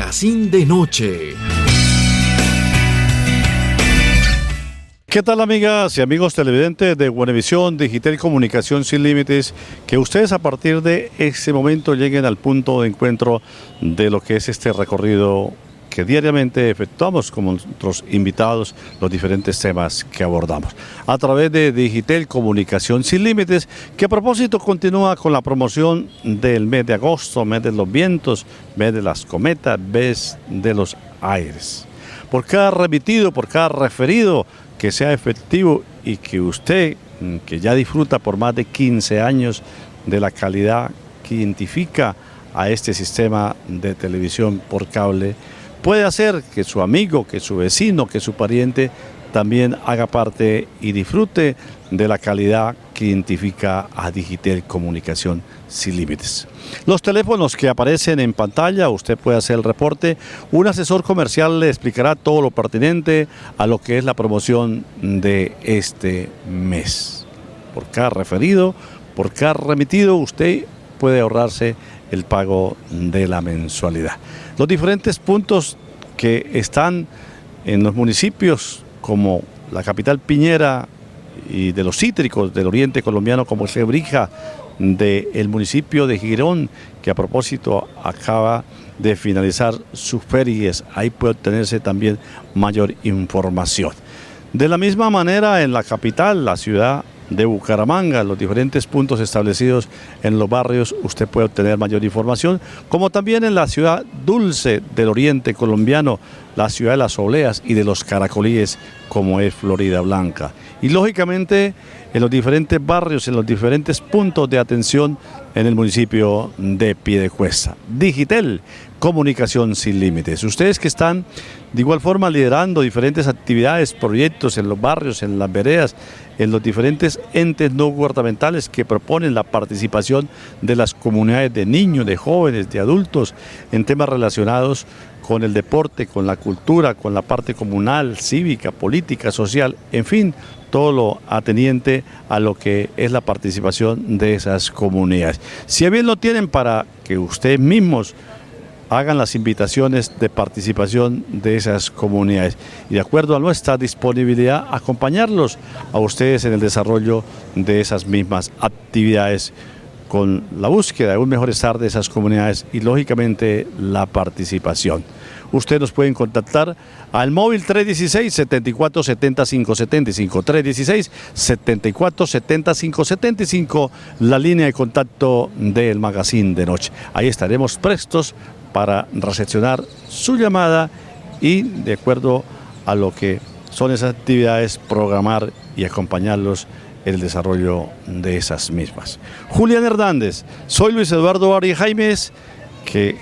Magazine de Noche. ¿Qué tal, amigas y amigos televidentes de Buenavisión Digital y Comunicación Sin Límites? Que ustedes a partir de ese momento lleguen al punto de encuentro de lo que es este recorrido que diariamente efectuamos con nuestros invitados, los diferentes temas que abordamos a través de Digital Comunicación Sin Límites, que a propósito continúa con la promoción del mes de agosto, mes de los vientos, mes de las cometas, mes de los aires. Por cada remitido, por cada referido que sea efectivo y que usted, que ya disfruta por más de 15 años de la calidad que identifica a este sistema de televisión por cable, puede hacer que su amigo, que su vecino, que su pariente también haga parte y disfrute de la calidad que identifica a Digital Comunicación Sin Límites. Los teléfonos que aparecen en pantalla, usted puede hacer el reporte. Un asesor comercial le explicará todo lo pertinente a lo que es la promoción de este mes. Por cada referido, por cada remitido, usted puede ahorrarse el pago de la mensualidad. Los diferentes puntos que están en los municipios como la capital Piñera y de los cítricos del oriente colombiano como Cebrija, del municipio de Girón, que a propósito acaba de finalizar sus ferias, ahí puede obtenerse también mayor información. De la misma manera en la capital, la ciudad de Bucaramanga, los diferentes puntos establecidos en los barrios, usted puede obtener mayor información, como también en la ciudad dulce del oriente colombiano, la ciudad de las obleas y de los caracolíes, como es Florida Blanca. Y lógicamente en los diferentes barrios, en los diferentes puntos de atención en el municipio de Piedecuesta. Digital Comunicación Sin Límites. Ustedes que están de igual forma liderando diferentes actividades, proyectos en los barrios, en las veredas, en los diferentes entes no gubernamentales que proponen la participación de las comunidades de niños, de jóvenes, de adultos en temas relacionados con el deporte, con la cultura, con la parte comunal, cívica, política, social, en fin, todo lo ateniente a lo que es la participación de esas comunidades. Si bien lo tienen para que ustedes mismos hagan las invitaciones de participación de esas comunidades y de acuerdo a nuestra disponibilidad acompañarlos a ustedes en el desarrollo de esas mismas actividades con la búsqueda de un mejor estar de esas comunidades y lógicamente la participación. Ustedes nos pueden contactar al móvil 316-7470-575, 316-7470-575, la línea de contacto del Magazine de Noche. Ahí estaremos prestos para recepcionar su llamada y de acuerdo a lo que son esas actividades, programar y acompañarlos en el desarrollo de esas mismas. Julián Hernández, soy Luis Eduardo Arias Jaimes, que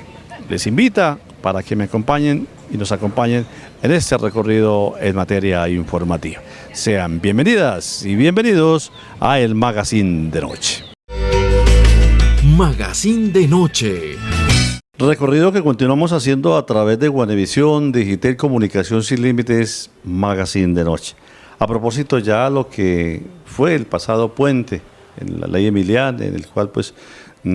les invita para que me acompañen y nos acompañen en este recorrido en materia informativa. Sean bienvenidas y bienvenidos a el Magazine de Noche. Magazine de Noche. Recorrido que continuamos haciendo a través de Buenavisión Digital Comunicación Sin Límites, Magazine de Noche. A propósito ya lo que fue el pasado puente en la ley Emiliana, en el cual pues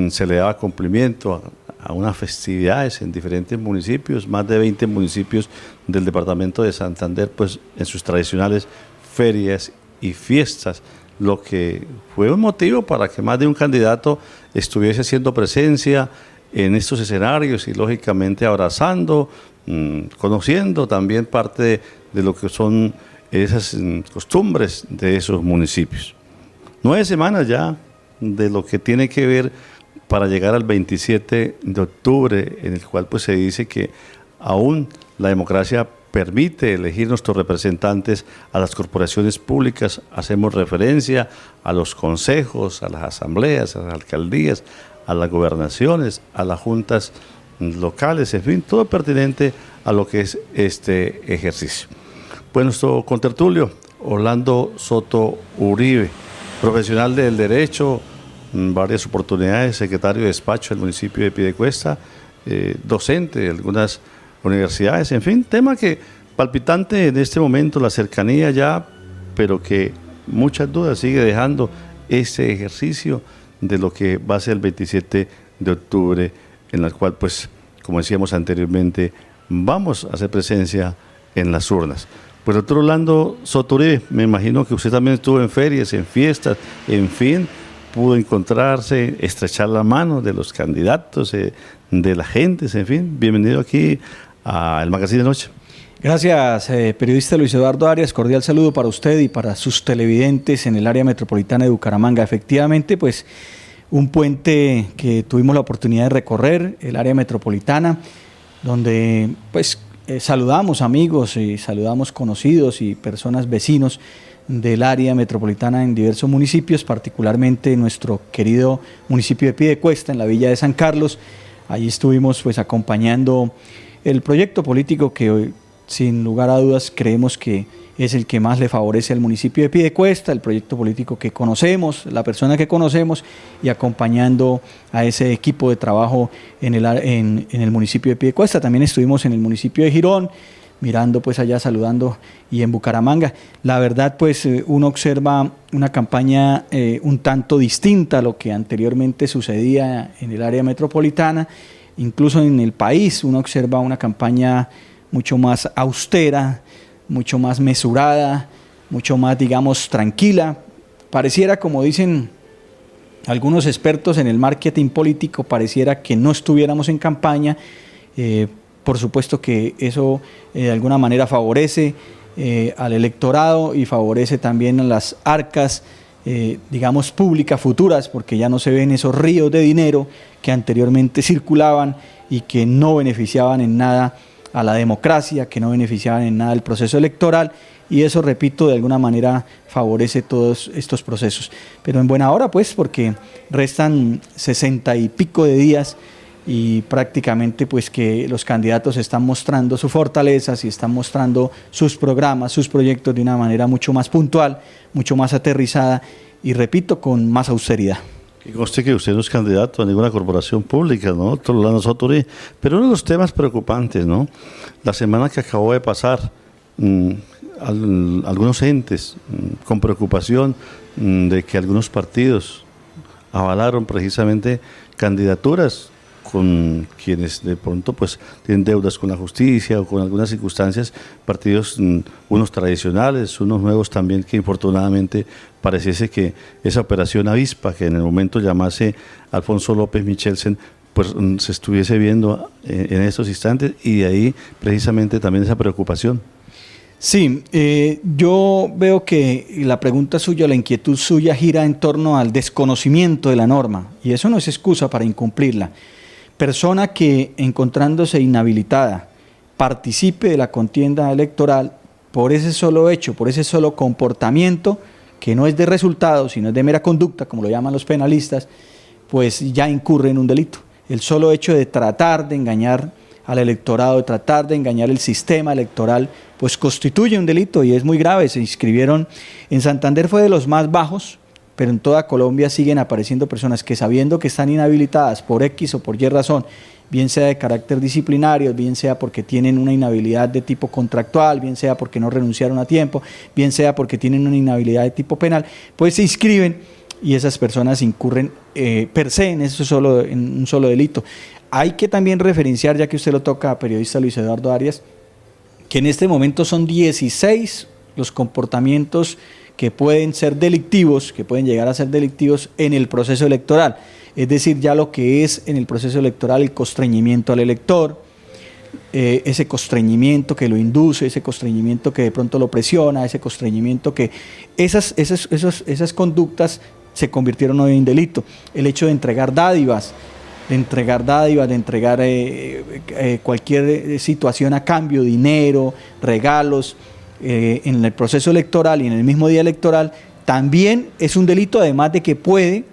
se le daba cumplimiento a unas festividades en diferentes municipios, más de 20 municipios del departamento de Santander, pues en sus tradicionales ferias y fiestas, lo que fue un motivo para que más de un candidato estuviese haciendo presencia en estos escenarios y lógicamente abrazando, conociendo también parte de lo que son esas costumbres de esos municipios. 9 semanas ya de lo que tiene que ver para llegar al 27 de octubre, en el cual pues se dice que aún la democracia permite elegir nuestros representantes a las corporaciones públicas. Hacemos referencia a los consejos, a las asambleas, a las alcaldías, a las gobernaciones, a las juntas locales, en fin, todo pertinente a lo que es este ejercicio. Pues nuestro contertulio, Orlando Soto Uribe, profesional del derecho, varias oportunidades, secretario de despacho del municipio de Piedecuesta, docente de algunas universidades, en fin, tema que palpitante en este momento, la cercanía ya, pero que muchas dudas sigue dejando ese ejercicio de lo que va a ser el 27 de octubre, en el cual pues como decíamos anteriormente, vamos a hacer presencia en las urnas. Pues doctor Orlando Soto-Uribe, me imagino que usted también estuvo en ferias, en fiestas, en fin, pudo encontrarse, estrechar la mano de los candidatos, de la gente, en fin. Bienvenido aquí al Magazine de Noche. Gracias, periodista Luis Eduardo Arias. Cordial saludo para usted y para sus televidentes en el área metropolitana de Bucaramanga. Efectivamente, pues un puente que tuvimos la oportunidad de recorrer, el área metropolitana, donde pues saludamos amigos y saludamos conocidos y personas vecinos del área metropolitana en diversos municipios, particularmente nuestro querido municipio de Piedecuesta, en la villa de San Carlos. Allí estuvimos pues acompañando el proyecto político que hoy, sin lugar a dudas, creemos que es el que más le favorece al municipio de Piedecuesta, el proyecto político que conocemos, la persona que conocemos, y acompañando a ese equipo de trabajo en el municipio de Piedecuesta. También estuvimos en el municipio de Girón, mirando pues allá, saludando, y en Bucaramanga. La verdad pues uno observa una campaña un tanto distinta a lo que anteriormente sucedía en el área metropolitana, incluso en el país. Uno observa una campaña mucho más austera, mucho más mesurada, mucho más, digamos, tranquila. Pareciera, como dicen algunos expertos en el marketing político, pareciera que no estuviéramos en campaña. Por supuesto que eso de alguna manera favorece al electorado y favorece también a las arcas, digamos, públicas futuras, porque ya no se ven esos ríos de dinero que anteriormente circulaban y que no beneficiaban en nada a la democracia, que no beneficiaban en nada el proceso electoral, y eso, repito, de alguna manera favorece todos estos procesos. Pero en buena hora, pues, porque restan 60 y pico de días y prácticamente pues que los candidatos están mostrando sus fortalezas y están mostrando sus programas, sus proyectos de una manera mucho más puntual, mucho más aterrizada y, repito, con más austeridad. Y conste que usted no es candidato a ninguna corporación pública, ¿no, doctor Orlando Soto-Uribe? Pero uno de los temas preocupantes, ¿no? La semana que acabó de pasar, algunos entes con preocupación de que algunos partidos avalaron precisamente candidaturas con quienes de pronto pues tienen deudas con la justicia o con algunas circunstancias, partidos unos tradicionales, unos nuevos también, que infortunadamente pareciese que esa operación avispa, que en el momento llamase Alfonso López Michelsen, pues se estuviese viendo en estos instantes, y de ahí precisamente también esa preocupación. Sí, yo veo que la pregunta suya, la inquietud suya gira en torno al desconocimiento de la norma, y eso no es excusa para incumplirla. Persona que, encontrándose inhabilitada, participe de la contienda electoral por ese solo hecho, por ese solo comportamiento, que no es de resultado, sino es de mera conducta, como lo llaman los penalistas, pues ya incurre en un delito. El solo hecho de tratar de engañar al electorado, de tratar de engañar el sistema electoral, pues constituye un delito y es muy grave. Se inscribieron, en Santander fue de los más bajos, pero en toda Colombia siguen apareciendo personas que, sabiendo que están inhabilitadas por X o por Y razón, bien sea de carácter disciplinario, bien sea porque tienen una inhabilidad de tipo contractual, bien sea porque no renunciaron a tiempo, bien sea porque tienen una inhabilidad de tipo penal, pues se inscriben y esas personas incurren per se en un solo delito. Hay que también referenciar, ya que usted lo toca, periodista Luis Eduardo Arias, que en este momento son 16 los comportamientos que pueden ser delictivos, que pueden llegar a ser delictivos en el proceso electoral. Es decir, ya lo que es en el proceso electoral el constreñimiento al elector, ese constreñimiento que lo induce, ese constreñimiento que de pronto lo presiona, ese constreñimiento que esas conductas se convirtieron hoy en delito. El hecho de entregar dádivas, de entregar cualquier situación a cambio, dinero, regalos, en el proceso electoral y en el mismo día electoral, también es un delito, además de que puede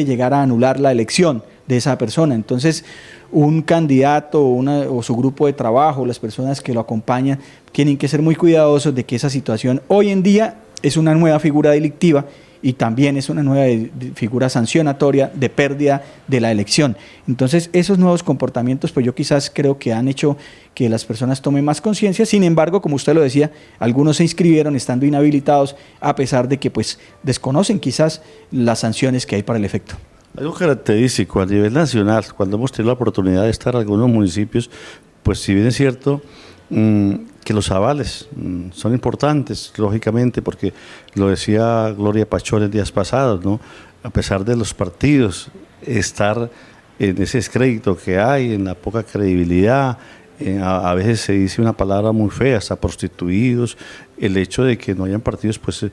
llegar a anular la elección de esa persona. Entonces, un candidato o su grupo de trabajo, las personas que lo acompañan, tienen que ser muy cuidadosos de que esa situación hoy en día es una nueva figura delictiva y también es una nueva figura sancionatoria de pérdida de la elección. Entonces, esos nuevos comportamientos, pues yo quizás creo que han hecho que las personas tomen más conciencia. Sin embargo, como usted lo decía, algunos se inscribieron estando inhabilitados, a pesar de que pues desconocen quizás las sanciones que hay para el efecto. Algo característico a nivel nacional, cuando hemos tenido la oportunidad de estar en algunos municipios, pues si bien es cierto que los avales son importantes, lógicamente, porque lo decía Gloria Pachón en días pasados, ¿no? A pesar de los partidos, estar en ese descrédito que hay, en la poca credibilidad, a veces se dice una palabra muy fea, hasta prostituidos, el hecho de que no hayan partidos, pues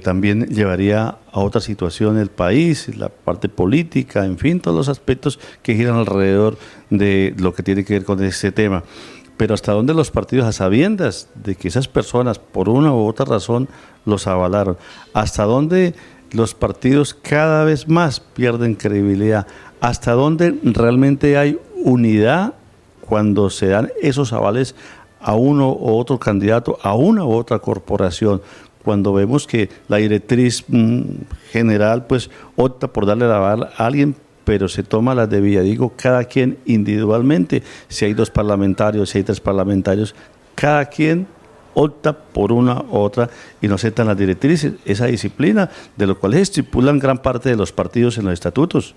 también llevaría a otra situación el país, la parte política, en fin, todos los aspectos que giran alrededor de lo que tiene que ver con este tema. Pero hasta dónde los partidos, a sabiendas de que esas personas, por una u otra razón, los avalaron, hasta dónde los partidos cada vez más pierden credibilidad, hasta dónde realmente hay unidad cuando se dan esos avales a uno u otro candidato, a una u otra corporación, cuando vemos que la directriz general pues opta por darle el aval a alguien, pero se toma la debida, digo, cada quien individualmente, si hay 2 parlamentarios, si hay 3 parlamentarios, cada quien opta por una u otra y no aceptan las directrices, esa disciplina, de lo cual estipulan gran parte de los partidos en los estatutos.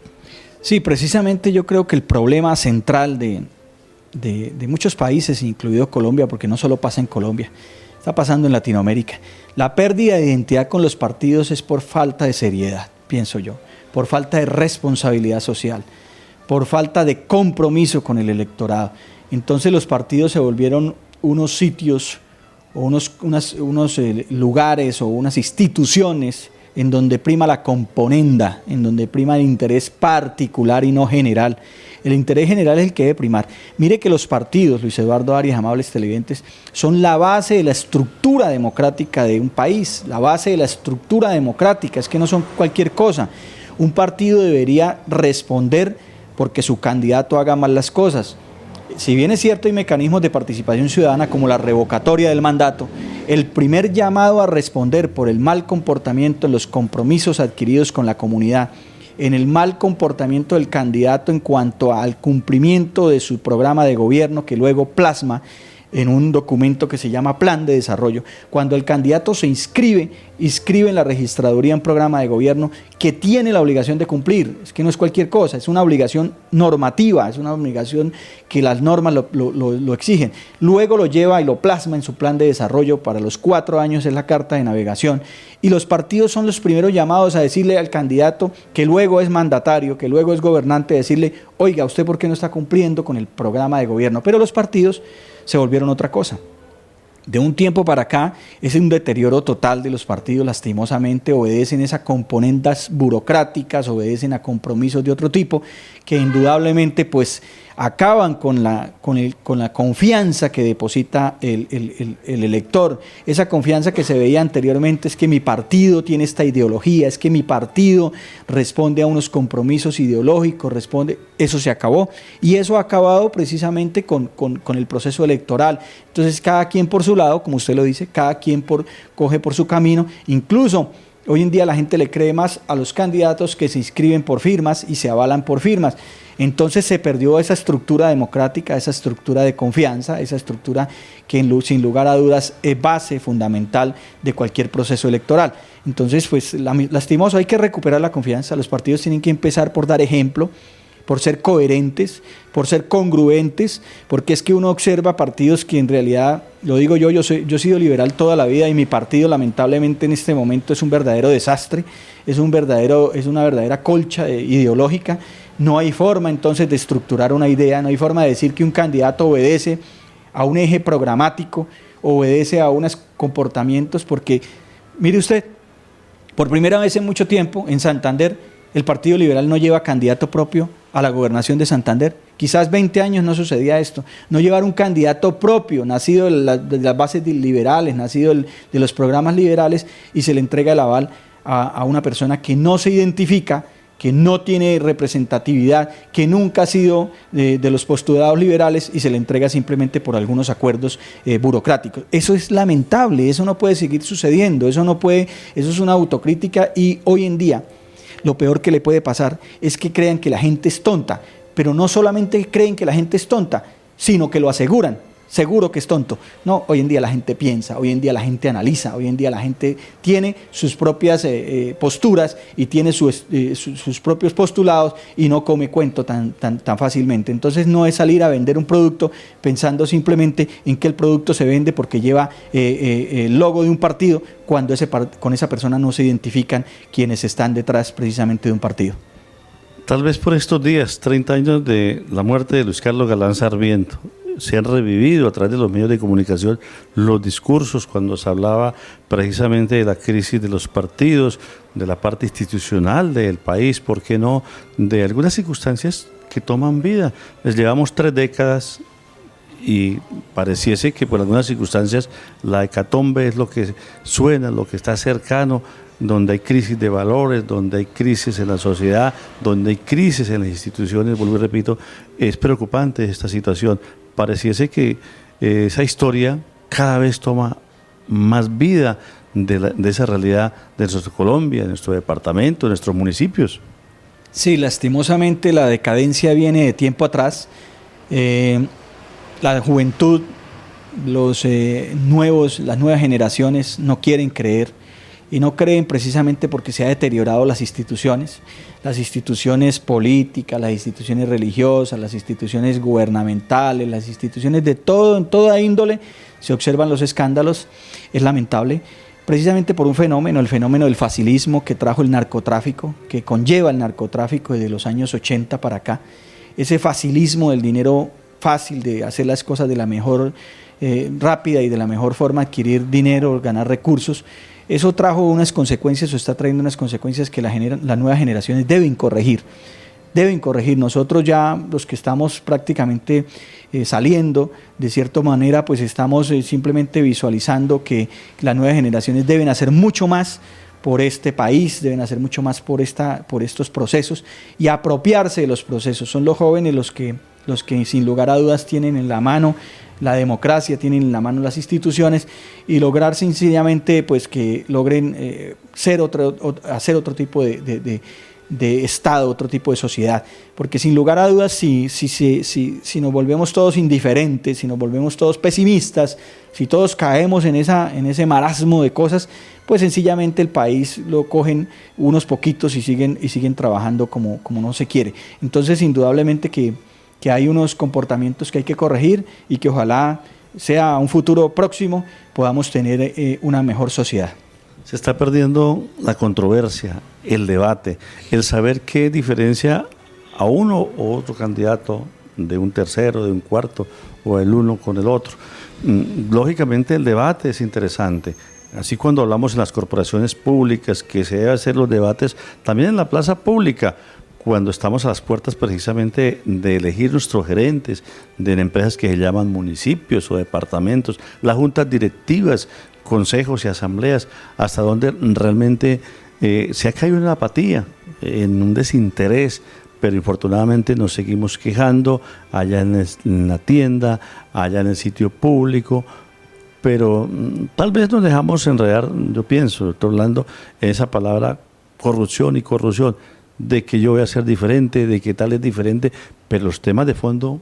Sí, precisamente yo creo que el problema central de muchos países, incluido Colombia, porque no solo pasa en Colombia, está pasando en Latinoamérica. La pérdida de identidad con los partidos es por falta de seriedad, pienso yo, por falta de responsabilidad social, por falta de compromiso con el electorado. Entonces los partidos se volvieron unos sitios o unos lugares o unas instituciones en donde prima la componenda, en donde prima el interés particular y no general. El interés general es el que debe primar. Mire que los partidos, Luis Eduardo Arias, amables televidentes, son la base de la estructura democrática de un país, la base de la estructura democrática, es que no son cualquier cosa. Un partido debería responder porque su candidato haga mal las cosas. Si bien es cierto hay mecanismos de participación ciudadana como la revocatoria del mandato, el primer llamado a responder por el mal comportamiento en los compromisos adquiridos con la comunidad, en el mal comportamiento del candidato en cuanto al cumplimiento de su programa de gobierno que luego plasma en un documento que se llama Plan de Desarrollo. Cuando el candidato se inscribe en la registraduría un programa de gobierno que tiene la obligación de cumplir, es que no es cualquier cosa, es una obligación normativa, es una obligación que las normas lo exigen. Luego lo lleva y lo plasma en su plan de desarrollo para los 4 años, es la carta de navegación, y los partidos son los primeros llamados a decirle al candidato que luego es mandatario, que luego es gobernante, decirle, oiga, ¿usted por qué no está cumpliendo con el programa de gobierno? Pero los partidos se volvieron otra cosa. De un tiempo para acá es un deterioro total de los partidos, lastimosamente obedecen a componendas burocráticas, obedecen a compromisos de otro tipo que indudablemente pues acaban con la confianza que deposita el elector. Esa confianza que se veía anteriormente es que mi partido tiene esta ideología, es que mi partido responde a unos compromisos ideológicos, eso se acabó. Y eso ha acabado precisamente con el proceso electoral. Entonces cada quien por su lado, como usted lo dice, cada quien coge por su camino, incluso hoy en día la gente le cree más a los candidatos que se inscriben por firmas y se avalan por firmas. Entonces se perdió esa estructura democrática, esa estructura de confianza, esa estructura que sin lugar a dudas es base fundamental de cualquier proceso electoral. Entonces, pues lastimoso, hay que recuperar la confianza. Los partidos tienen que empezar por dar ejemplo, por ser coherentes, por ser congruentes, porque es que uno observa partidos que en realidad, lo digo yo he sido liberal toda la vida y mi partido lamentablemente en este momento es un verdadero desastre, es una verdadera colcha ideológica. No hay forma entonces de estructurar una idea, no hay forma de decir que un candidato obedece a un eje programático, obedece a unos comportamientos, porque mire usted, por primera vez en mucho tiempo en Santander el Partido Liberal no lleva candidato propio a la gobernación de Santander. Quizás 20 años no sucedía esto, no llevar un candidato propio, nacido de las bases liberales, nacido de los programas liberales, y se le entrega el aval a una persona que no se identifica, que no tiene representatividad, que nunca ha sido de los postulados liberales y se le entrega simplemente por algunos acuerdos burocráticos. Eso es lamentable, eso no puede seguir sucediendo, eso es una autocrítica, y hoy en día lo peor que le puede pasar es que crean que la gente es tonta, pero no solamente creen que la gente es tonta, sino que lo aseguran. seguro que es tonto. No, hoy en día la gente piensa, hoy en día la gente analiza, hoy en día la gente tiene sus propias posturas y tiene sus propios postulados y no come cuento tan fácilmente. Entonces no es salir a vender un producto pensando simplemente en que el producto se vende porque lleva el logo de un partido, cuando con esa persona no se identifican quienes están detrás precisamente de un partido. Tal vez por estos días, 30 años de la muerte de Luis Carlos Galán Sarmiento, se han revivido a través de los medios de comunicación los discursos cuando se hablaba precisamente de la crisis de los partidos, de la parte institucional del país, ¿por qué no?, de algunas circunstancias que toman vida. Les llevamos 3 décadas y pareciese que por algunas circunstancias la hecatombe es lo que suena, lo que está cercano, donde hay crisis de valores, donde hay crisis en la sociedad, donde hay crisis en las instituciones. Vuelvo y repito, es preocupante esta situación. Pareciese que esa historia cada vez toma más vida de esa realidad de nuestra Colombia, de nuestro departamento, de nuestros municipios. Sí, lastimosamente la decadencia viene de tiempo atrás. La juventud, las nuevas generaciones no quieren creer, y no creen precisamente porque se han deteriorado las instituciones políticas, las instituciones religiosas, las instituciones gubernamentales, las instituciones de todo, en toda índole se observan los escándalos. Es lamentable, precisamente por un fenómeno, el fenómeno del facilismo que trajo el narcotráfico, que conlleva el narcotráfico desde los años 80 para acá. Ese facilismo del dinero fácil, de hacer las cosas de la mejor rápida y de la mejor forma, adquirir dinero, ganar recursos. Eso trajo unas consecuencias, o está trayendo unas consecuencias que las nuevas generaciones deben corregir. Nosotros ya, los que estamos prácticamente saliendo, de cierta manera, pues estamos simplemente visualizando que las nuevas generaciones deben hacer mucho más por este país, deben hacer mucho más por estos procesos y apropiarse de los procesos. Son los jóvenes los que sin lugar a dudas tienen en la mano la democracia, tienen en la mano las instituciones, y lograr sencillamente pues que logren hacer otro tipo de Estado, otro tipo de sociedad, porque sin lugar a dudas si nos volvemos todos indiferentes, si nos volvemos todos pesimistas, si todos caemos en ese marasmo de cosas, pues sencillamente el país lo cogen unos poquitos y siguen trabajando como no se quiere. Entonces indudablemente que hay unos comportamientos que hay que corregir y que ojalá sea un futuro próximo podamos tener una mejor sociedad. Se está perdiendo la controversia, el debate, el saber qué diferencia a uno u otro candidato de un tercero, de un cuarto, o el uno con el otro. Lógicamente el debate es interesante. Así cuando hablamos en las corporaciones públicas, que se deben hacer los debates también en la plaza pública, cuando estamos a las puertas precisamente de elegir nuestros gerentes de empresas que se llaman municipios o departamentos, las juntas directivas, consejos y asambleas, hasta donde realmente se ha caído en la apatía, en un desinterés, pero infortunadamente nos seguimos quejando allá en la tienda, allá en el sitio público, pero tal vez nos dejamos enredar, yo pienso, doctor Orlando, en esa palabra corrupción y corrupción, de que yo voy a ser diferente, de que tal es diferente, pero los temas de fondo,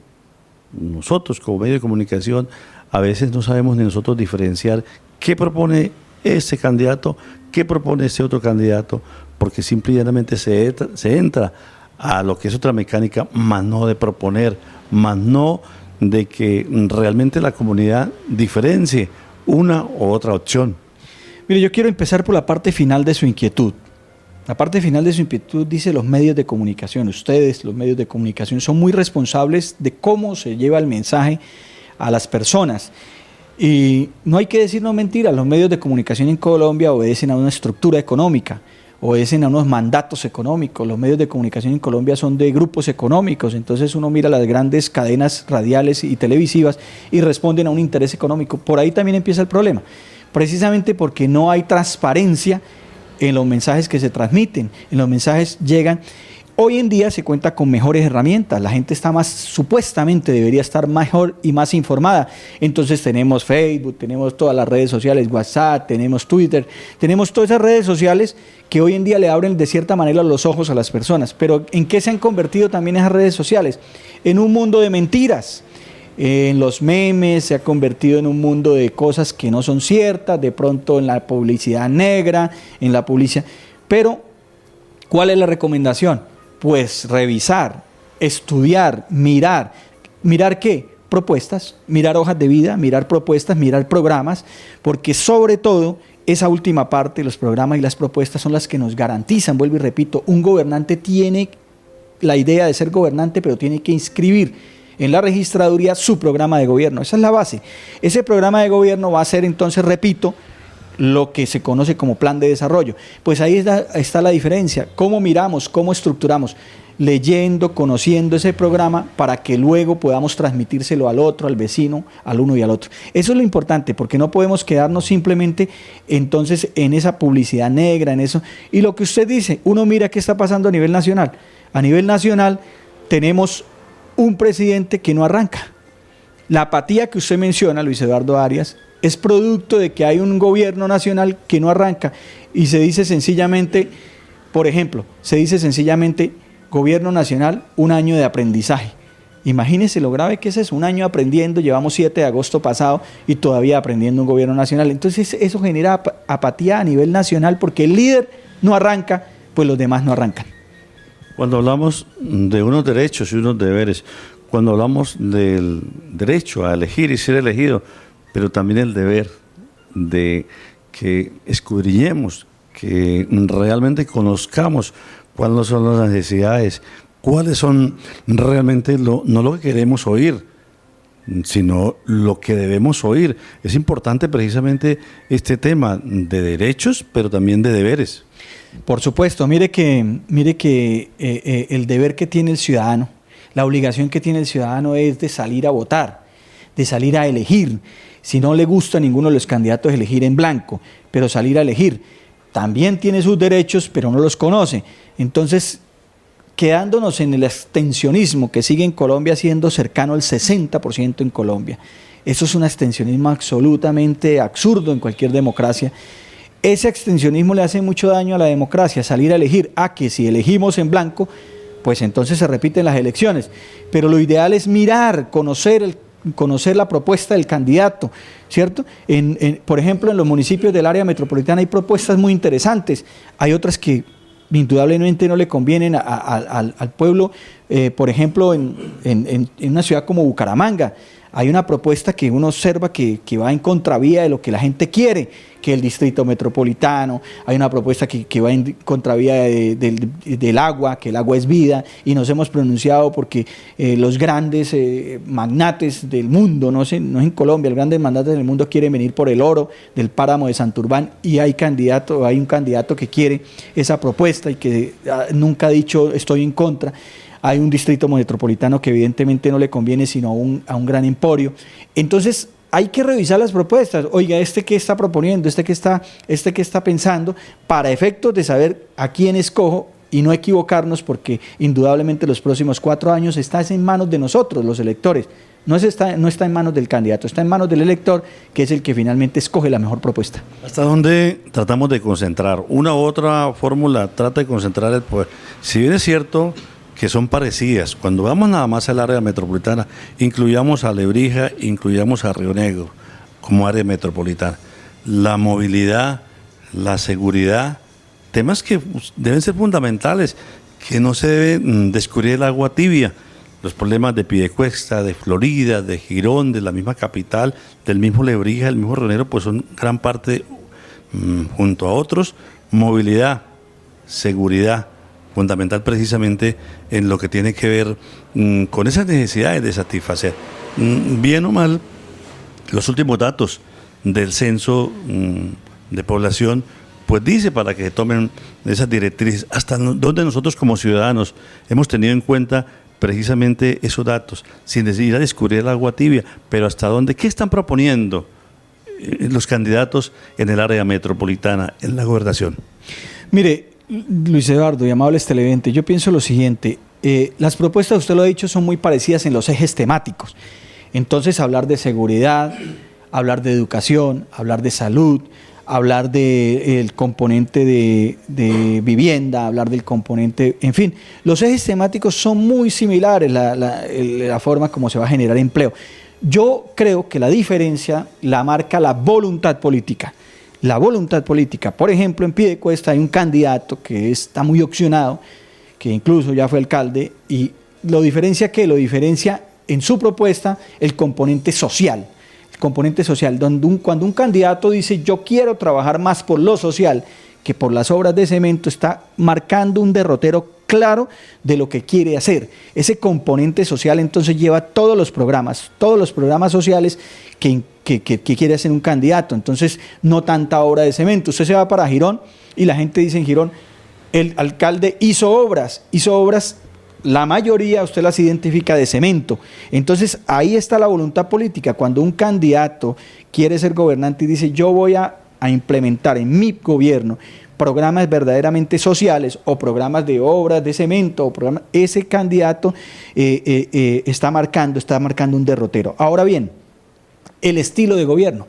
nosotros como medio de comunicación, a veces no sabemos ni nosotros diferenciar qué propone ese candidato, qué propone ese otro candidato, porque simplemente se entra a lo que es otra mecánica, más no de proponer, más no de que realmente la comunidad diferencie una u otra opción. Mire, yo quiero empezar por la parte final de su inquietud. La parte final de su inquietud dice los medios de comunicación. Ustedes, los medios de comunicación, son muy responsables de cómo se lleva el mensaje a las personas. Y no hay que decirnos mentiras, los medios de comunicación en Colombia obedecen a una estructura económica, obedecen a unos mandatos económicos. Los medios de comunicación en Colombia son de grupos económicos, entonces uno mira las grandes cadenas radiales y televisivas y responden a un interés económico. Por ahí también empieza el problema, precisamente porque no hay transparencia en los mensajes que se transmiten, en los mensajes llegan. Hoy en día se cuenta con mejores herramientas, la gente está más, supuestamente debería estar mejor y más informada. Entonces tenemos Facebook, tenemos todas las redes sociales, WhatsApp, tenemos Twitter, tenemos todas esas redes sociales que hoy en día le abren de cierta manera los ojos a las personas. Pero ¿en qué se han convertido también esas redes sociales? En un mundo de mentiras, en los memes, se ha convertido en un mundo de cosas que no son ciertas, de pronto en la publicidad negra, en la publicidad. Pero, ¿cuál es la recomendación? Pues revisar, estudiar, mirar. ¿Mirar qué? Propuestas, mirar hojas de vida, mirar propuestas, mirar programas, porque sobre todo esa última parte, los programas y las propuestas son las que nos garantizan, vuelvo y repito, un gobernante tiene la idea de ser gobernante, pero tiene que inscribir en la registraduría su programa de gobierno, esa es la base. Ese programa de gobierno va a ser entonces, repito, lo que se conoce como plan de desarrollo. Pues ahí está la diferencia, cómo miramos, cómo estructuramos, leyendo, conociendo ese programa para que luego podamos transmitírselo al otro, al vecino, al uno y al otro. Eso es lo importante, porque no podemos quedarnos simplemente entonces en esa publicidad negra, en eso. Y lo que usted dice, uno mira qué está pasando a nivel nacional. A nivel nacional tenemos un presidente que no arranca. La apatía que usted menciona, Luis Eduardo Arias, es producto de que hay un gobierno nacional que no arranca y se dice sencillamente, por ejemplo, gobierno nacional, un año de aprendizaje. Imagínense lo grave que es eso, un año aprendiendo, llevamos 7 de agosto pasado y todavía aprendiendo un gobierno nacional. Entonces eso genera apatía a nivel nacional porque el líder no arranca, pues los demás no arrancan. Cuando hablamos de unos derechos y unos deberes, cuando hablamos del derecho a elegir y ser elegido, pero también el deber de que escudriñemos, que realmente conozcamos cuáles son las necesidades, cuáles son realmente no lo que queremos oír, sino lo que debemos oír. Es importante precisamente este tema de derechos, pero también de deberes. Por supuesto, mire que el deber que tiene el ciudadano, la obligación que tiene el ciudadano es de salir a votar, de salir a elegir. Si no le gusta a ninguno de los candidatos, elegir en blanco, pero salir a elegir. También tiene sus derechos, pero no los conoce. Entonces, quedándonos en el abstencionismo que sigue en Colombia siendo cercano al 60% en Colombia, eso es un abstencionismo absolutamente absurdo en cualquier democracia. Ese abstencionismo le hace mucho daño a la democracia, salir a elegir, que si elegimos en blanco, pues entonces se repiten las elecciones. Pero lo ideal es mirar, conocer la propuesta del candidato, ¿cierto? Por ejemplo, en los municipios del área metropolitana hay propuestas muy interesantes, hay otras que indudablemente no le convienen al pueblo. Por ejemplo, en una ciudad como Bucaramanga, hay una propuesta que uno observa que va en contravía de lo que la gente quiere, que el distrito metropolitano, hay una propuesta que va en contravía del agua, que el agua es vida, y nos hemos pronunciado porque los grandes magnates del mundo, no en Colombia, los grandes magnates del mundo quieren venir por el oro del páramo de Santurbán, y hay un candidato que quiere esa propuesta y que nunca ha dicho estoy en contra. Hay un distrito metropolitano que evidentemente no le conviene sino a un gran emporio. Entonces hay que revisar las propuestas. Oiga, ¿qué está proponiendo? ¿Qué está pensando? Para efectos de saber a quién escojo y no equivocarnos, porque indudablemente los próximos 4 años está en manos de nosotros, los electores. No está en manos del candidato, está en manos del elector, que es el que finalmente escoge la mejor propuesta. ¿Hasta dónde tratamos de concentrar? Una u otra fórmula trata de concentrar el poder. Si bien es cierto que son parecidas, cuando vamos nada más al área metropolitana, incluyamos a Lebrija, incluyamos a Río Negro como área metropolitana. La movilidad, la seguridad, temas que deben ser fundamentales, que no se debe descubrir el agua tibia. Los problemas de Piedecuesta, de Florida, de Girón, de la misma capital, del mismo Lebrija, del mismo Río Negro, pues son gran parte, junto a otros, movilidad, seguridad, fundamental precisamente en lo que tiene que ver con esas necesidades de satisfacer. Bien o mal, los últimos datos del censo de población, pues dice para que se tomen esas directrices, hasta donde nosotros como ciudadanos hemos tenido en cuenta precisamente esos datos, sin ir a descubrir el agua tibia, pero hasta dónde, ¿qué están proponiendo los candidatos en el área metropolitana, en la gobernación? Mire, Luis Eduardo y amables televidentes, yo pienso lo siguiente, las propuestas, usted lo ha dicho, son muy parecidas en los ejes temáticos. Entonces, hablar de seguridad, hablar de educación, hablar de salud, hablar del componente de vivienda, hablar del componente, en fin, los ejes temáticos son muy similares, la forma como se va a generar empleo. Yo creo que la diferencia la marca la voluntad política. La voluntad política. Por ejemplo, en Piedecuesta hay un candidato que está muy opcionado, que incluso ya fue alcalde, y lo diferencia en su propuesta el componente social. El componente social, cuando un candidato dice yo quiero trabajar más por lo social que por las obras de cemento, está marcando un derrotero claro de lo que quiere hacer. Ese componente social entonces lleva todos los programas sociales que quiere hacer un candidato. Entonces, no tanta obra de cemento. Usted se va para Girón y la gente dice en Girón, el alcalde hizo obras, la mayoría usted las identifica de cemento. Entonces, ahí está la voluntad política. Cuando un candidato quiere ser gobernante y dice, yo voy a implementar en mi gobierno programas verdaderamente sociales o programas de obras de cemento, ese candidato está marcando un derrotero. Ahora bien, el estilo de gobierno.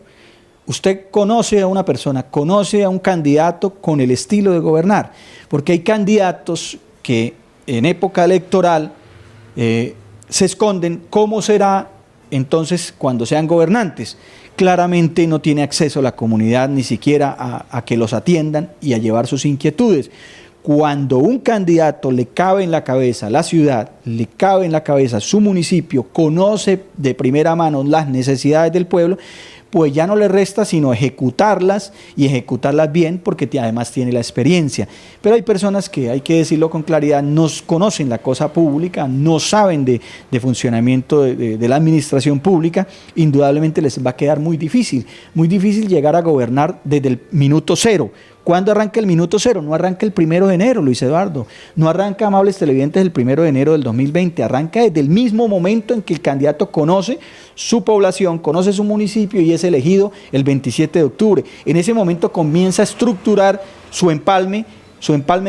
Usted conoce a una persona, conoce a un candidato con el estilo de gobernar, porque hay candidatos que en época electoral se esconden. ¿Cómo será entonces cuando sean gobernantes? Claramente no tiene acceso la comunidad ni siquiera a que los atiendan y a llevar sus inquietudes. Cuando un candidato le cabe en la cabeza la ciudad, le cabe en la cabeza su municipio, conoce de primera mano las necesidades del pueblo, pues ya no le resta sino ejecutarlas y ejecutarlas bien, porque además tiene la experiencia. Pero hay personas que, hay que decirlo con claridad, no conocen la cosa pública, no saben de funcionamiento de la administración pública. Indudablemente les va a quedar muy difícil llegar a gobernar desde el minuto cero. ¿Cuándo arranca el minuto cero? No arranca el 1 de enero, Luis Eduardo. No arranca, amables televidentes, el 1 de enero del 2020. Arranca desde el mismo momento en que el candidato conoce su población, conoce su municipio y es elegido el 27 de octubre. En ese momento comienza a estructurar su empalme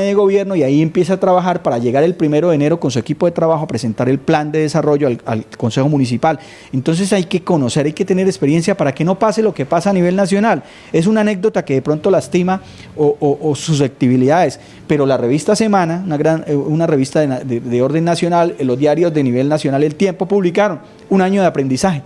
de gobierno, y ahí empieza a trabajar para llegar el 1 de enero con su equipo de trabajo a presentar el plan de desarrollo al Consejo Municipal. Entonces hay que conocer, hay que tener experiencia para que no pase lo que pasa a nivel nacional. Es una anécdota que de pronto lastima o susceptibilidades, pero la revista Semana, una revista de orden nacional, los diarios de nivel nacional, El Tiempo, publicaron un año de aprendizaje.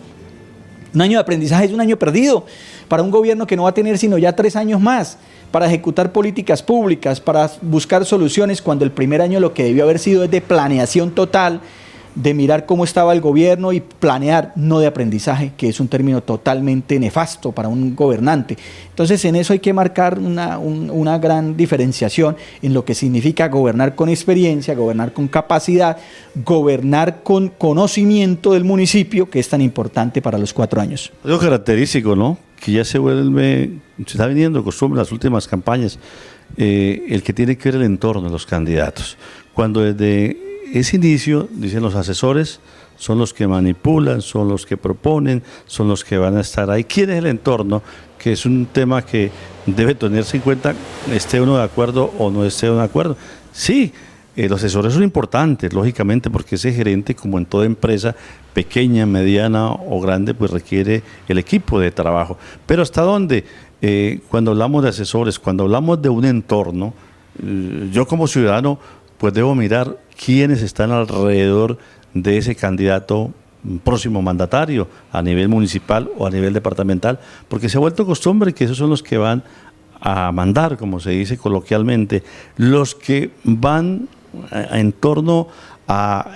Un año de aprendizaje es un año perdido para un gobierno que no va a tener sino ya 3 años más para ejecutar políticas públicas, para buscar soluciones, cuando el primer año lo que debió haber sido es de planeación total, de mirar cómo estaba el gobierno y planear, no de aprendizaje, que es un término totalmente nefasto para un gobernante. Entonces, en eso hay que marcar una gran diferenciación en lo que significa gobernar con experiencia, gobernar con capacidad, gobernar con conocimiento del municipio, que es tan importante para los 4 años. Algo característico, ¿no? Que ya se está viniendo costumbre en las últimas campañas, el que tiene que ver el entorno de los candidatos. Cuando desde ese inicio, dicen los asesores, son los que manipulan, son los que proponen, son los que van a estar ahí. ¿Quién es el entorno? Que es un tema que debe tenerse en cuenta, esté uno de acuerdo o no esté uno de acuerdo. Sí, los asesores son importantes, lógicamente, porque ese gerente, como en toda empresa, pequeña, mediana o grande, pues requiere el equipo de trabajo. Pero ¿hasta dónde? Cuando hablamos de asesores, cuando hablamos de un entorno, yo como ciudadano, pues debo mirar quiénes están alrededor de ese candidato próximo mandatario a nivel municipal o a nivel departamental, porque se ha vuelto costumbre que esos son los que van a mandar, como se dice coloquialmente, los que van en torno a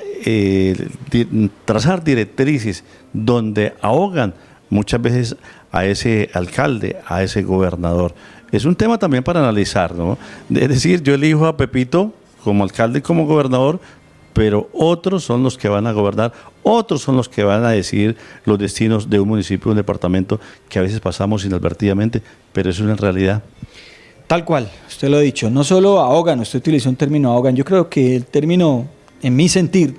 trazar directrices donde ahogan muchas veces a ese alcalde, a ese gobernador. Es un tema también para analizar, ¿no? Es decir, yo elijo a Pepito como alcalde y como gobernador, pero otros son los que van a gobernar, otros son los que van a decidir los destinos de un municipio, un departamento, que a veces pasamos inadvertidamente, pero eso es una realidad. Tal cual, usted lo ha dicho, no solo ahogan, usted utilizó un término ahogan, yo creo que el término, en mi sentir,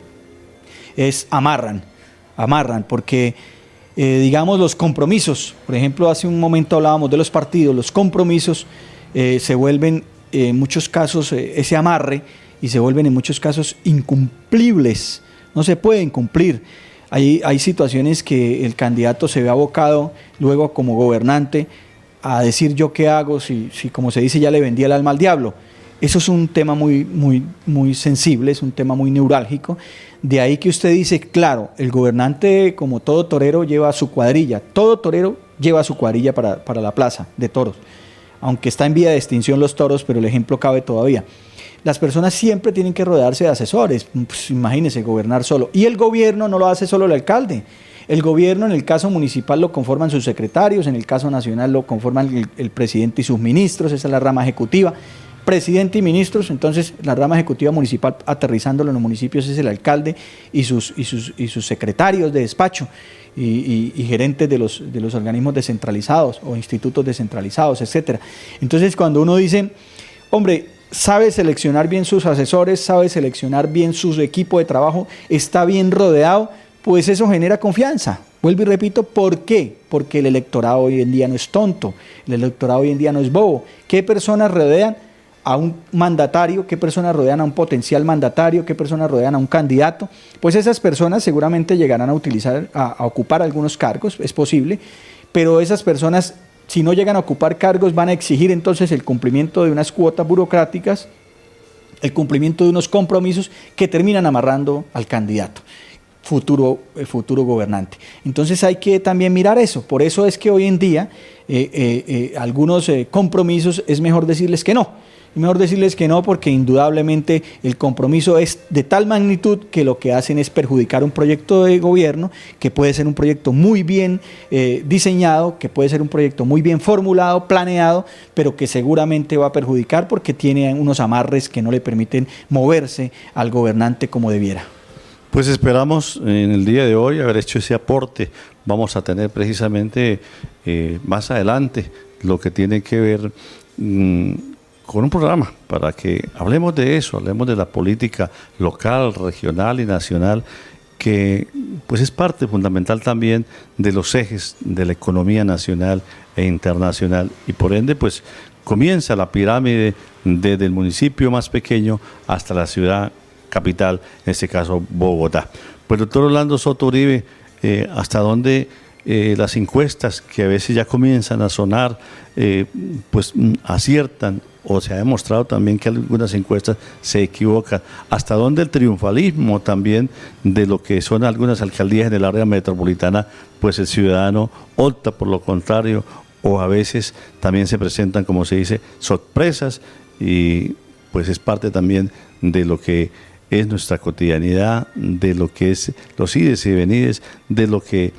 es amarran, porque digamos los compromisos, por ejemplo, hace un momento hablábamos de los partidos, los compromisos se vuelven en muchos casos ese amarre, y se vuelven en muchos casos incumplibles, no se pueden cumplir. Hay situaciones que el candidato se ve abocado luego como gobernante a decir yo qué hago si como se dice ya le vendí el alma al diablo. Eso es un tema muy sensible, es un tema muy neurálgico. De ahí que usted dice, claro, el gobernante, como todo torero, lleva su cuadrilla. Todo torero lleva su cuadrilla para la plaza de toros. Aunque está en vía de extinción los toros, pero el ejemplo cabe todavía. Las personas siempre tienen que rodearse de asesores. Pues, imagínense, gobernar solo. Y el gobierno no lo hace solo el alcalde. El gobierno, en el caso municipal, lo conforman sus secretarios, en el caso nacional lo conforman el presidente y sus ministros, esa es la rama ejecutiva. Presidente y ministros, entonces la rama ejecutiva municipal, aterrizándolo en los municipios, es el alcalde y sus secretarios de despacho y gerentes de los organismos descentralizados o institutos descentralizados, etcétera. Entonces, cuando uno dice, hombre, sabe seleccionar bien sus asesores, sabe seleccionar bien su equipo de trabajo, está bien rodeado, pues eso genera confianza. Vuelvo y repito, ¿por qué? Porque el electorado hoy en día no es tonto, el electorado hoy en día no es bobo. ¿Qué personas rodean a un mandatario? ¿Qué personas rodean a un potencial mandatario? ¿Qué personas rodean a un candidato? Pues esas personas seguramente llegarán a ocupar algunos cargos, es posible, pero esas personas, si no llegan a ocupar cargos, van a exigir entonces el cumplimiento de unas cuotas burocráticas, el cumplimiento de unos compromisos que terminan amarrando al candidato futuro gobernante. Entonces hay que también mirar eso. Por eso es que hoy en día algunos compromisos es mejor decirles que no. Es mejor decirles que no, porque indudablemente el compromiso es de tal magnitud que lo que hacen es perjudicar un proyecto de gobierno, que puede ser un proyecto muy bien diseñado, que puede ser un proyecto muy bien formulado, planeado, pero que seguramente va a perjudicar porque tiene unos amarres que no le permiten moverse al gobernante como debiera. Pues esperamos en el día de hoy haber hecho ese aporte. Vamos a tener precisamente más adelante lo que tiene que ver con un programa para que hablemos de eso, hablemos de la política local, regional y nacional, que pues es parte fundamental también de los ejes de la economía nacional e internacional, y por ende pues comienza la pirámide desde el municipio más pequeño hasta la ciudad capital, en este caso Bogotá. Pues doctor Orlando Soto Uribe, ¿hasta dónde las encuestas que a veces ya comienzan a sonar pues aciertan, o se ha demostrado también que algunas encuestas se equivocan? ¿Hasta dónde el triunfalismo también de lo que son algunas alcaldías en el área metropolitana, pues el ciudadano opta por lo contrario, o a veces también se presentan, como se dice, sorpresas, y pues es parte también de lo que es nuestra cotidianidad, de lo que es los ides y venides, de lo que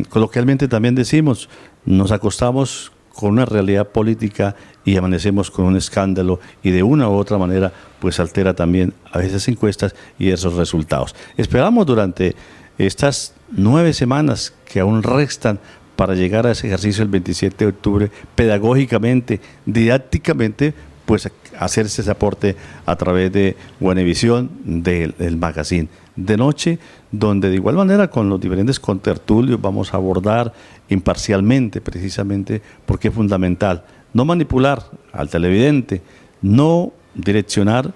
coloquialmente también decimos, nos acostamos con una realidad política y amanecemos con un escándalo, y de una u otra manera pues altera también a veces encuestas y esos resultados. Esperamos durante estas 9 semanas que aún restan para llegar a ese ejercicio el 27 de octubre, pedagógicamente, didácticamente, pues hacerse ese aporte a través de Buenevisión, del magazine de noche, donde de igual manera con los diferentes contertulios vamos a abordar imparcialmente, precisamente porque es fundamental no manipular al televidente, no direccionar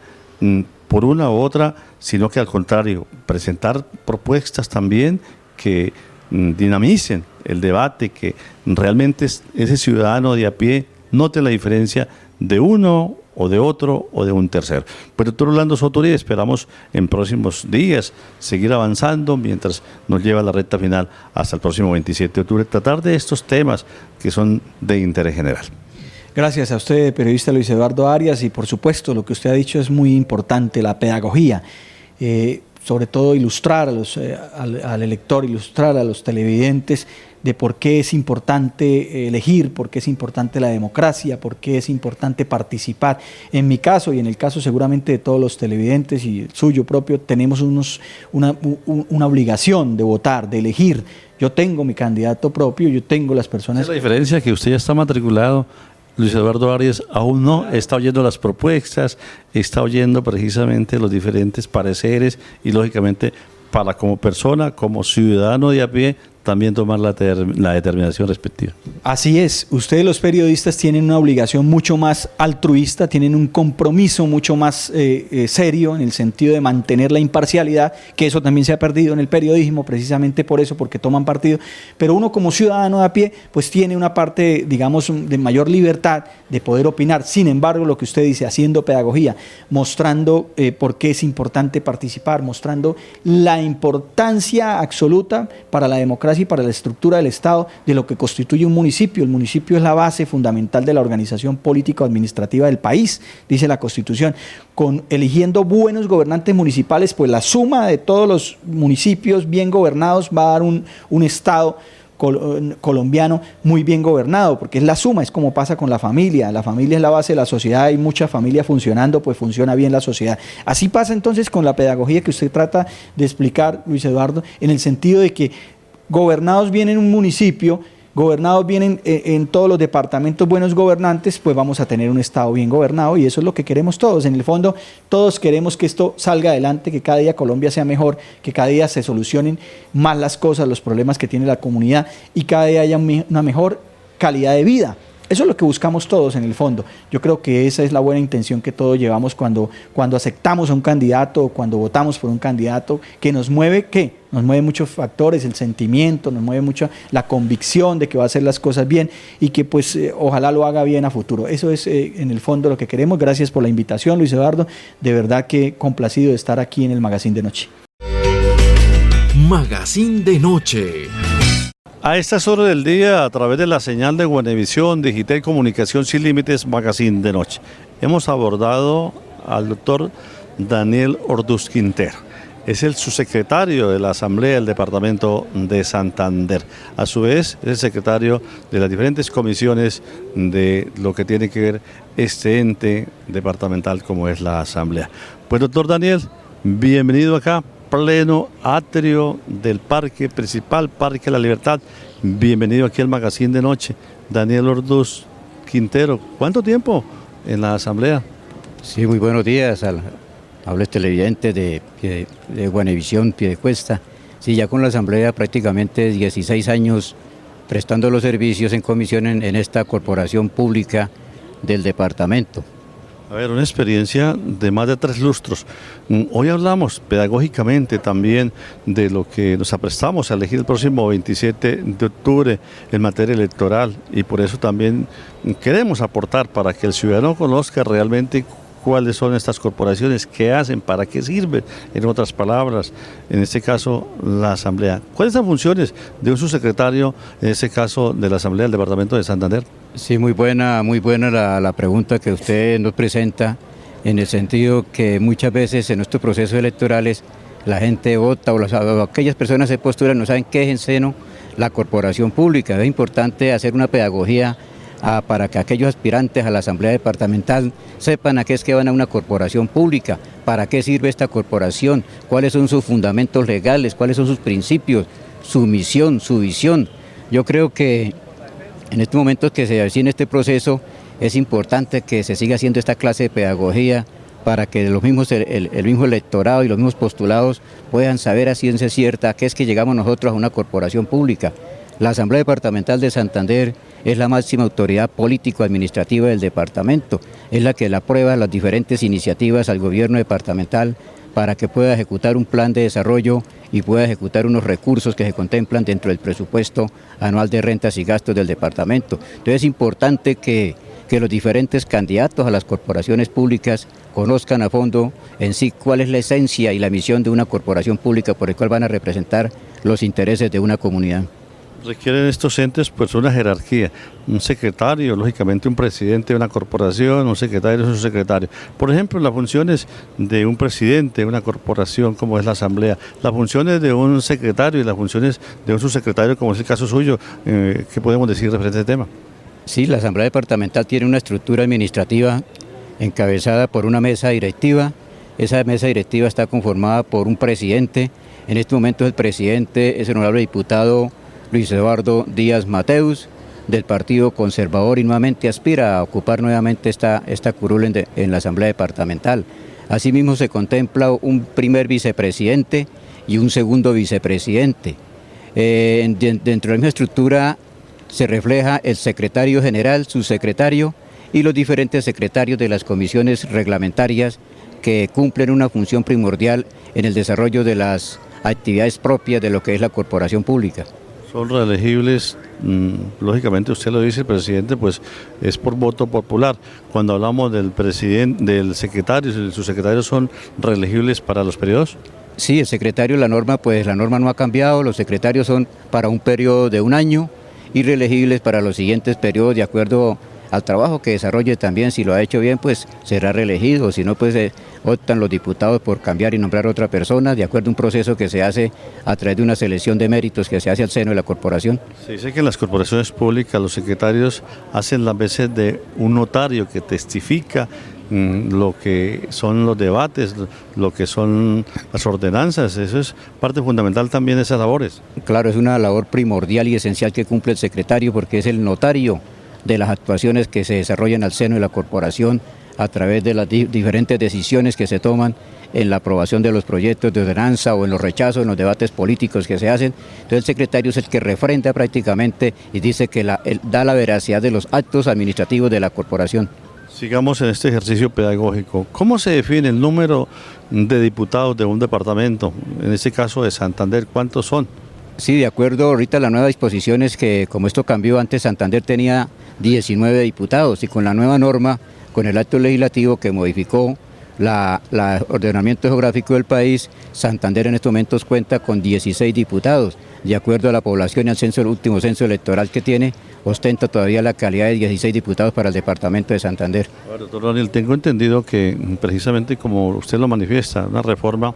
por una u otra, sino que al contrario, presentar propuestas también que dinamicen el debate, que realmente ese ciudadano de a pie note la diferencia de uno o de otro o de un tercero. Pero doctor Orlando Soto Uribe, esperamos en próximos días seguir avanzando mientras nos lleva a la recta final hasta el próximo 27 de octubre, tratar de estos temas que son de interés general. Gracias a usted, periodista Luis Eduardo Arias, y por supuesto lo que usted ha dicho es muy importante, la pedagogía, sobre todo ilustrar al elector, ilustrar a los televidentes de por qué es importante elegir, por qué es importante la democracia, por qué es importante participar. En mi caso y en el caso seguramente de todos los televidentes y el suyo propio, tenemos una obligación de votar, de elegir. Yo tengo mi candidato propio, yo tengo las personas... ¿Es la diferencia que usted ya está matriculado? Luis Eduardo Arias aún no está oyendo las propuestas, está oyendo precisamente los diferentes pareceres y lógicamente para como persona, como ciudadano de a pie, también tomar la determinación respectiva. Así es, ustedes los periodistas tienen una obligación mucho más altruista, tienen un compromiso mucho más serio en el sentido de mantener la imparcialidad, que eso también se ha perdido en el periodismo, precisamente por eso, porque toman partido, pero uno como ciudadano de a pie, pues tiene una parte, digamos, de mayor libertad de poder opinar. Sin embargo, lo que usted dice, haciendo pedagogía, mostrando por qué es importante participar, mostrando la importancia absoluta para la democracia y para la estructura del Estado de lo que constituye un municipio. El municipio es la base fundamental de la organización político-administrativa del país, dice la Constitución. Eligiendo buenos gobernantes municipales, pues la suma de todos los municipios bien gobernados va a dar un Estado colombiano muy bien gobernado, porque es la suma, es como pasa con la familia es la base de la sociedad, hay mucha familia funcionando, pues funciona bien la sociedad. Así pasa entonces con la pedagogía que usted trata de explicar, Luis Eduardo, en el sentido de que gobernados bien en un municipio, gobernados bien en todos los departamentos, buenos gobernantes, pues vamos a tener un Estado bien gobernado, y eso es lo que queremos todos. En el fondo, todos queremos que esto salga adelante, que cada día Colombia sea mejor, que cada día se solucionen más las cosas, los problemas que tiene la comunidad, y cada día haya una mejor calidad de vida. Eso es lo que buscamos todos en el fondo. Yo creo que esa es la buena intención que todos llevamos cuando aceptamos a un candidato o cuando votamos por un candidato, que nos mueve, ¿qué? Nos mueve muchos factores, el sentimiento, nos mueve mucho la convicción de que va a hacer las cosas bien y que pues ojalá lo haga bien a futuro. Eso es en el fondo lo que queremos. Gracias por la invitación, Luis Eduardo. De verdad que complacido de estar aquí en el Magazine de Noche. Magazine de Noche. A estas horas del día, a través de la señal de Guanevisión, Digital Comunicación Sin Límites, Magazine de Noche, hemos abordado al doctor Daniel Orduz Quintero. Es el subsecretario de la Asamblea del Departamento de Santander. A su vez, es el secretario de las diferentes comisiones de lo que tiene que ver este ente departamental como es la Asamblea. Pues doctor Daniel, bienvenido acá. Pleno atrio del parque principal, Parque La Libertad. Bienvenido aquí al Magazine de Noche. Daniel Orduz Quintero, ¿cuánto tiempo en la Asamblea? Sí, muy buenos días a los televidentes de Guanevisión, Piedecuesta. Sí, ya con la Asamblea prácticamente 16 años prestando los servicios en comisión en esta corporación pública del departamento. A ver, una experiencia de más de 3 lustros. Hoy hablamos pedagógicamente también de lo que nos aprestamos a elegir el próximo 27 de octubre en materia electoral, y por eso también queremos aportar para que el ciudadano conozca realmente cuáles son estas corporaciones, qué hacen, para qué sirven, en otras palabras, en este caso la Asamblea. ¿Cuáles son las funciones de un subsecretario, en este caso de la Asamblea del Departamento de Santander? Sí, muy buena la pregunta que usted nos presenta, en el sentido que muchas veces en estos procesos electorales la gente vota o aquellas personas se postulan, no saben qué es en seno la corporación pública. Es importante hacer una pedagogía para que aquellos aspirantes a la Asamblea Departamental sepan a qué es que van a una corporación pública, para qué sirve esta corporación, cuáles son sus fundamentos legales, cuáles son sus principios, su misión, su visión. Yo creo que en estos momentos que se avecina este proceso es importante que se siga haciendo esta clase de pedagogía para que el mismo electorado y los mismos postulados puedan saber a ciencia cierta a qué es que llegamos nosotros a una corporación pública. La Asamblea Departamental de Santander es la máxima autoridad político-administrativa del departamento, es la que le aprueba las diferentes iniciativas al gobierno departamental para que pueda ejecutar un plan de desarrollo y pueda ejecutar unos recursos que se contemplan dentro del presupuesto anual de rentas y gastos del departamento. Entonces es importante que los diferentes candidatos a las corporaciones públicas conozcan a fondo en sí cuál es la esencia y la misión de una corporación pública por el cual van a representar los intereses de una comunidad. Requieren estos entes pues una jerarquía, un secretario, lógicamente un presidente de una corporación, un secretario es un secretario. Por ejemplo, las funciones de un presidente de una corporación como es la Asamblea, las funciones de un secretario y las funciones de un subsecretario como es el caso suyo, ¿qué podemos decir referente a este tema? Sí, la Asamblea Departamental tiene una estructura administrativa encabezada por una mesa directiva. Esa mesa directiva está conformada por un presidente. En este momento el presidente es el honorable diputado Luis Eduardo Díaz Mateus, del Partido Conservador, y nuevamente aspira a ocupar nuevamente esta curul en la Asamblea Departamental. Asimismo se contempla un primer vicepresidente y un segundo vicepresidente. Dentro de la misma estructura se refleja el secretario general, su secretario y los diferentes secretarios de las comisiones reglamentarias que cumplen una función primordial en el desarrollo de las actividades propias de lo que es la corporación pública. Son reelegibles, lógicamente usted lo dice, el presidente, pues es por voto popular. Cuando hablamos del presidente, del secretario, sus secretarios son reelegibles para los periodos. Sí, el secretario, la norma no ha cambiado, los secretarios son para un periodo de un año y reelegibles para los siguientes periodos de acuerdo al trabajo que desarrolle también. Si lo ha hecho bien, pues será reelegido, si no, pues optan los diputados por cambiar y nombrar otra persona, de acuerdo a un proceso que se hace a través de una selección de méritos que se hace al seno de la corporación. Se dice que en las corporaciones públicas los secretarios hacen las veces de un notario que testifica lo que son los debates, lo que son las ordenanzas. Eso es parte fundamental también de esas labores. Claro, es una labor primordial y esencial que cumple el secretario porque es el notario de las actuaciones que se desarrollan al seno de la corporación a través de las diferentes decisiones que se toman en la aprobación de los proyectos de ordenanza o en los rechazos, en los debates políticos que se hacen. Entonces el secretario es el que refrenda prácticamente y dice que da la veracidad de los actos administrativos de la corporación. Sigamos en este ejercicio pedagógico. ¿Cómo se define el número de diputados de un departamento? En este caso de Santander, ¿cuántos son? Sí, de acuerdo, ahorita la nueva disposición es que como esto cambió, antes Santander tenía 19 diputados y con la nueva norma, con el acto legislativo que modificó el ordenamiento geográfico del país, Santander en estos momentos cuenta con 16 diputados. De acuerdo a la población y al censo, el último censo electoral que tiene, ostenta todavía la calidad de 16 diputados para el departamento de Santander. Bueno, doctor Daniel, tengo entendido que precisamente como usted lo manifiesta, una reforma,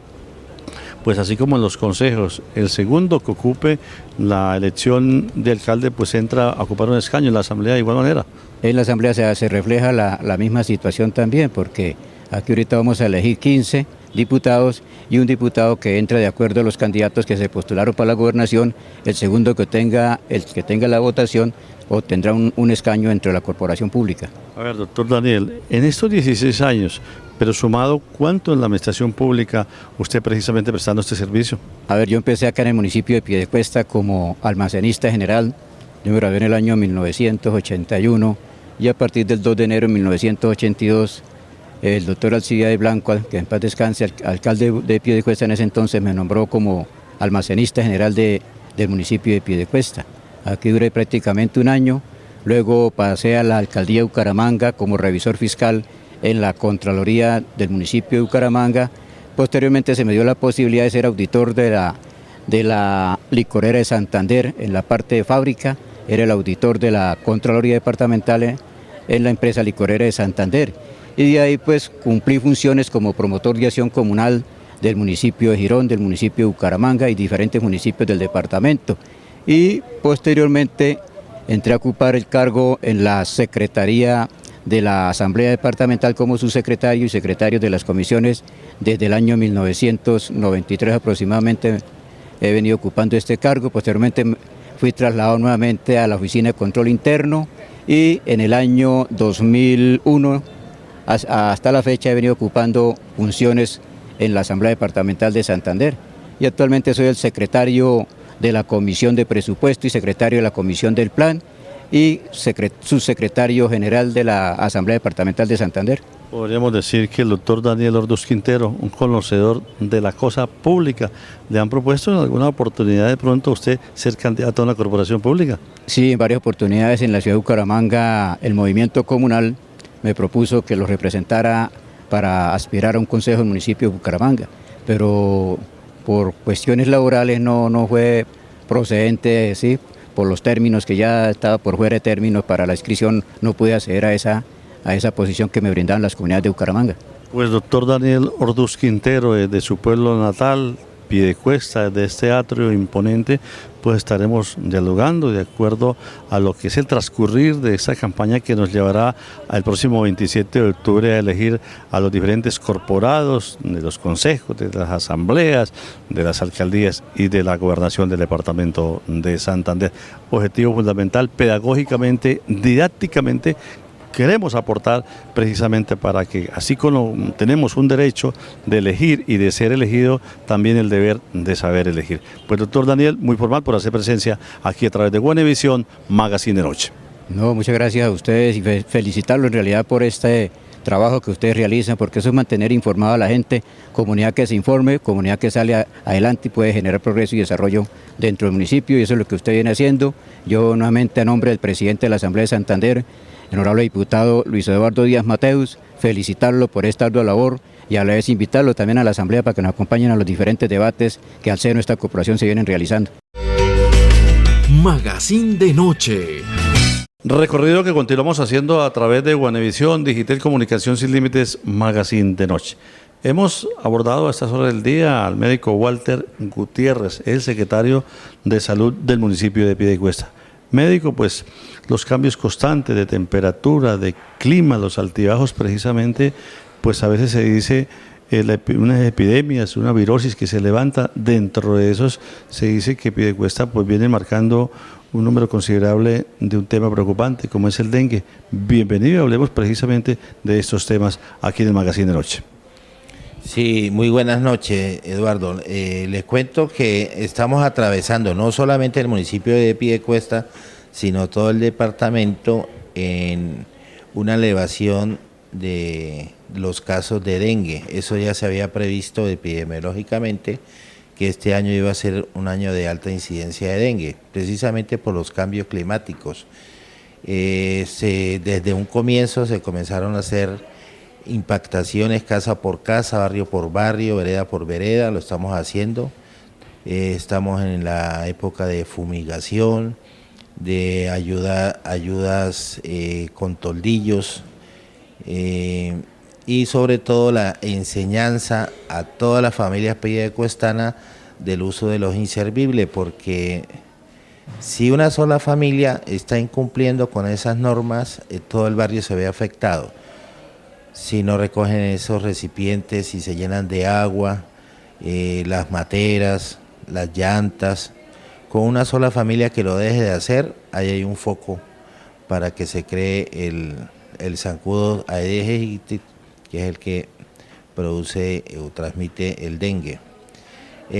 pues así como en los consejos, el segundo que ocupe la elección de alcalde pues entra a ocupar un escaño en la asamblea de igual manera. En la asamblea se refleja la misma situación también, porque aquí ahorita vamos a elegir 15 diputados y un diputado que entra de acuerdo a los candidatos que se postularon para la gobernación, el segundo que tenga la votación obtendrá un escaño dentro de la corporación pública. A ver, doctor Daniel, en estos 16 años, pero sumado, ¿cuánto en la administración pública usted precisamente prestando este servicio? A ver, yo empecé acá en el municipio de Piedecuesta como almacenista general, yo me gradué en el año 1981 y a partir del 2 de enero de 1982 el doctor Alcibiades Blanco, que en paz descanse, alcalde de Piedecuesta en ese entonces, me nombró como almacenista general del municipio de Piedecuesta. Aquí duré prácticamente un año, luego pasé a la alcaldía de Bucaramanga como revisor fiscal en la Contraloría del municipio de Bucaramanga. Posteriormente se me dio la posibilidad de ser auditor de la licorera de Santander en la parte de fábrica, era el auditor de la Contraloría Departamental en la empresa licorera de Santander. Y de ahí pues cumplí funciones como promotor de acción comunal del municipio de Girón, del municipio de Bucaramanga y diferentes municipios del departamento. Y posteriormente entré a ocupar el cargo en la Secretaría de la Asamblea Departamental como subsecretario y secretario de las comisiones desde el año 1993 aproximadamente. He venido ocupando este cargo, posteriormente fui trasladado nuevamente a la Oficina de Control Interno y en el año 2001 hasta la fecha he venido ocupando funciones en la Asamblea Departamental de Santander y actualmente soy el secretario de la Comisión de Presupuesto y secretario de la Comisión del Plan y subsecretario general de la Asamblea Departamental de Santander. Podríamos decir que el doctor Daniel Orduz Quintero, un conocedor de la cosa pública, ¿le han propuesto en alguna oportunidad de pronto a usted ser candidato a una corporación pública? Sí, en varias oportunidades en la ciudad de Bucaramanga el movimiento comunal me propuso que lo representara para aspirar a un consejo del municipio de Bucaramanga, pero por cuestiones laborales no fue procedente, ¿sí? Por los términos que ya estaba por fuera de términos para la inscripción, no pude acceder a esa posición que me brindaban las comunidades de Bucaramanga. Pues doctor Daniel Orduz Quintero, de su pueblo natal, Piedecuesta, de este atrio imponente, pues estaremos dialogando de acuerdo a lo que es el transcurrir de esta campaña que nos llevará al próximo 27 de octubre a elegir a los diferentes corporados de los consejos, de las asambleas, de las alcaldías y de la gobernación del departamento de Santander. Objetivo fundamental, pedagógicamente, didácticamente, queremos aportar precisamente para que, así como tenemos un derecho de elegir y de ser elegido, también el deber de saber elegir. Pues doctor Daniel, muy formal por hacer presencia aquí a través de Buenavisión, Magazine de Noche. No, muchas gracias a ustedes y felicitarlos en realidad por este trabajo que ustedes realizan, porque eso es mantener informada a la gente, comunidad que se informe, comunidad que sale adelante y puede generar progreso y desarrollo dentro del municipio, y eso es lo que usted viene haciendo. Yo nuevamente, a nombre del presidente de la Asamblea de Santander, el honorable diputado Luis Eduardo Díaz Mateus, felicitarlo por esta ardua labor y a la vez invitarlo también a la Asamblea para que nos acompañen a los diferentes debates que al ser nuestra corporación se vienen realizando. Magazine de Noche. Recorrido que continuamos haciendo a través de Buenavisión, Digital Comunicación Sin Límites, Magazine de Noche. Hemos abordado a estas horas del día al médico Walter Gutiérrez, el secretario de Salud del municipio de Piedecuesta. Médico, pues los cambios constantes de temperatura, de clima, los altibajos precisamente, pues a veces se dice unas epidemias, una virosis que se levanta, dentro de esos se dice que Piedecuesta pues viene marcando un número considerable de un tema preocupante como es el dengue. Bienvenido, hablemos precisamente de estos temas aquí en el Magazine de Noche. Sí, muy buenas noches, Eduardo. Les cuento que estamos atravesando no solamente el municipio de Piedecuesta, sino todo el departamento en una elevación de los casos de dengue. Eso ya se había previsto epidemiológicamente, que este año iba a ser un año de alta incidencia de dengue, precisamente por los cambios climáticos. Desde un comienzo se comenzaron a hacer impactaciones casa por casa, barrio por barrio, vereda por vereda, lo estamos haciendo. Estamos en la época de fumigación, de ayudas con toldillos, y sobre todo la enseñanza a todas las familias piedecuestanas del uso de los inservibles, porque si una sola familia está incumpliendo con esas normas, todo el barrio se ve afectado. Si no recogen esos recipientes, si se llenan de agua, las materas, las llantas, con una sola familia que lo deje de hacer, ahí hay un foco para que se cree el zancudo Aedes aegypti, que es el que produce o transmite el dengue.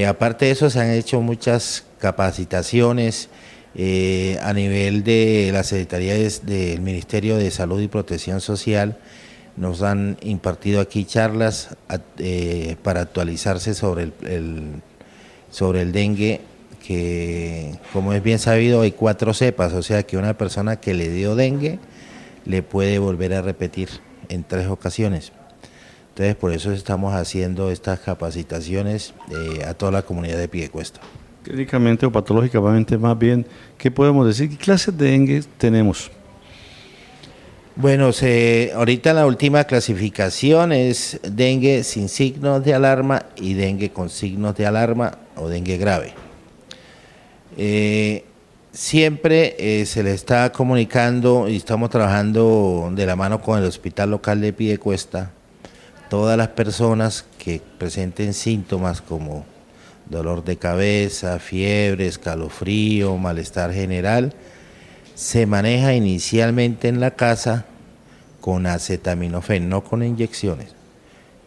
Aparte de eso, se han hecho muchas capacitaciones a nivel de las secretarías del Ministerio de Salud y Protección Social. Nos han impartido aquí charlas para actualizarse sobre el dengue, que como es bien sabido hay 4 cepas, o sea que una persona que le dio dengue le puede volver a repetir en 3 ocasiones. Entonces por eso estamos haciendo estas capacitaciones a toda la comunidad de Piedecuesta. Clínicamente o patológicamente más bien, ¿qué podemos decir? ¿Qué clases de dengue tenemos? Bueno, ahorita la última clasificación es dengue sin signos de alarma y dengue con signos de alarma o dengue grave. Siempre se le está comunicando y estamos trabajando de la mano con el Hospital Local de Piedecuesta. Todas las personas que presenten síntomas como dolor de cabeza, fiebre, escalofrío, malestar general, se maneja inicialmente en la casa con acetaminofén, no con inyecciones,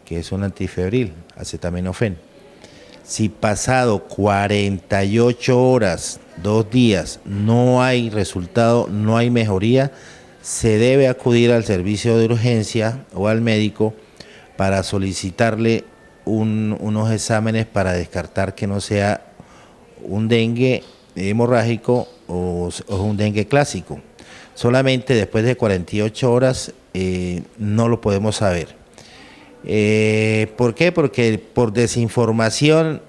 que es un antifebril, acetaminofén. Si pasado 48 horas, 2 días, no hay resultado, no hay mejoría, se debe acudir al servicio de urgencia o al médico para solicitarle unos exámenes para descartar que no sea un dengue hemorrágico o un dengue clásico. Solamente después de 48 horas no lo podemos saber. ¿Por qué? Porque por desinformación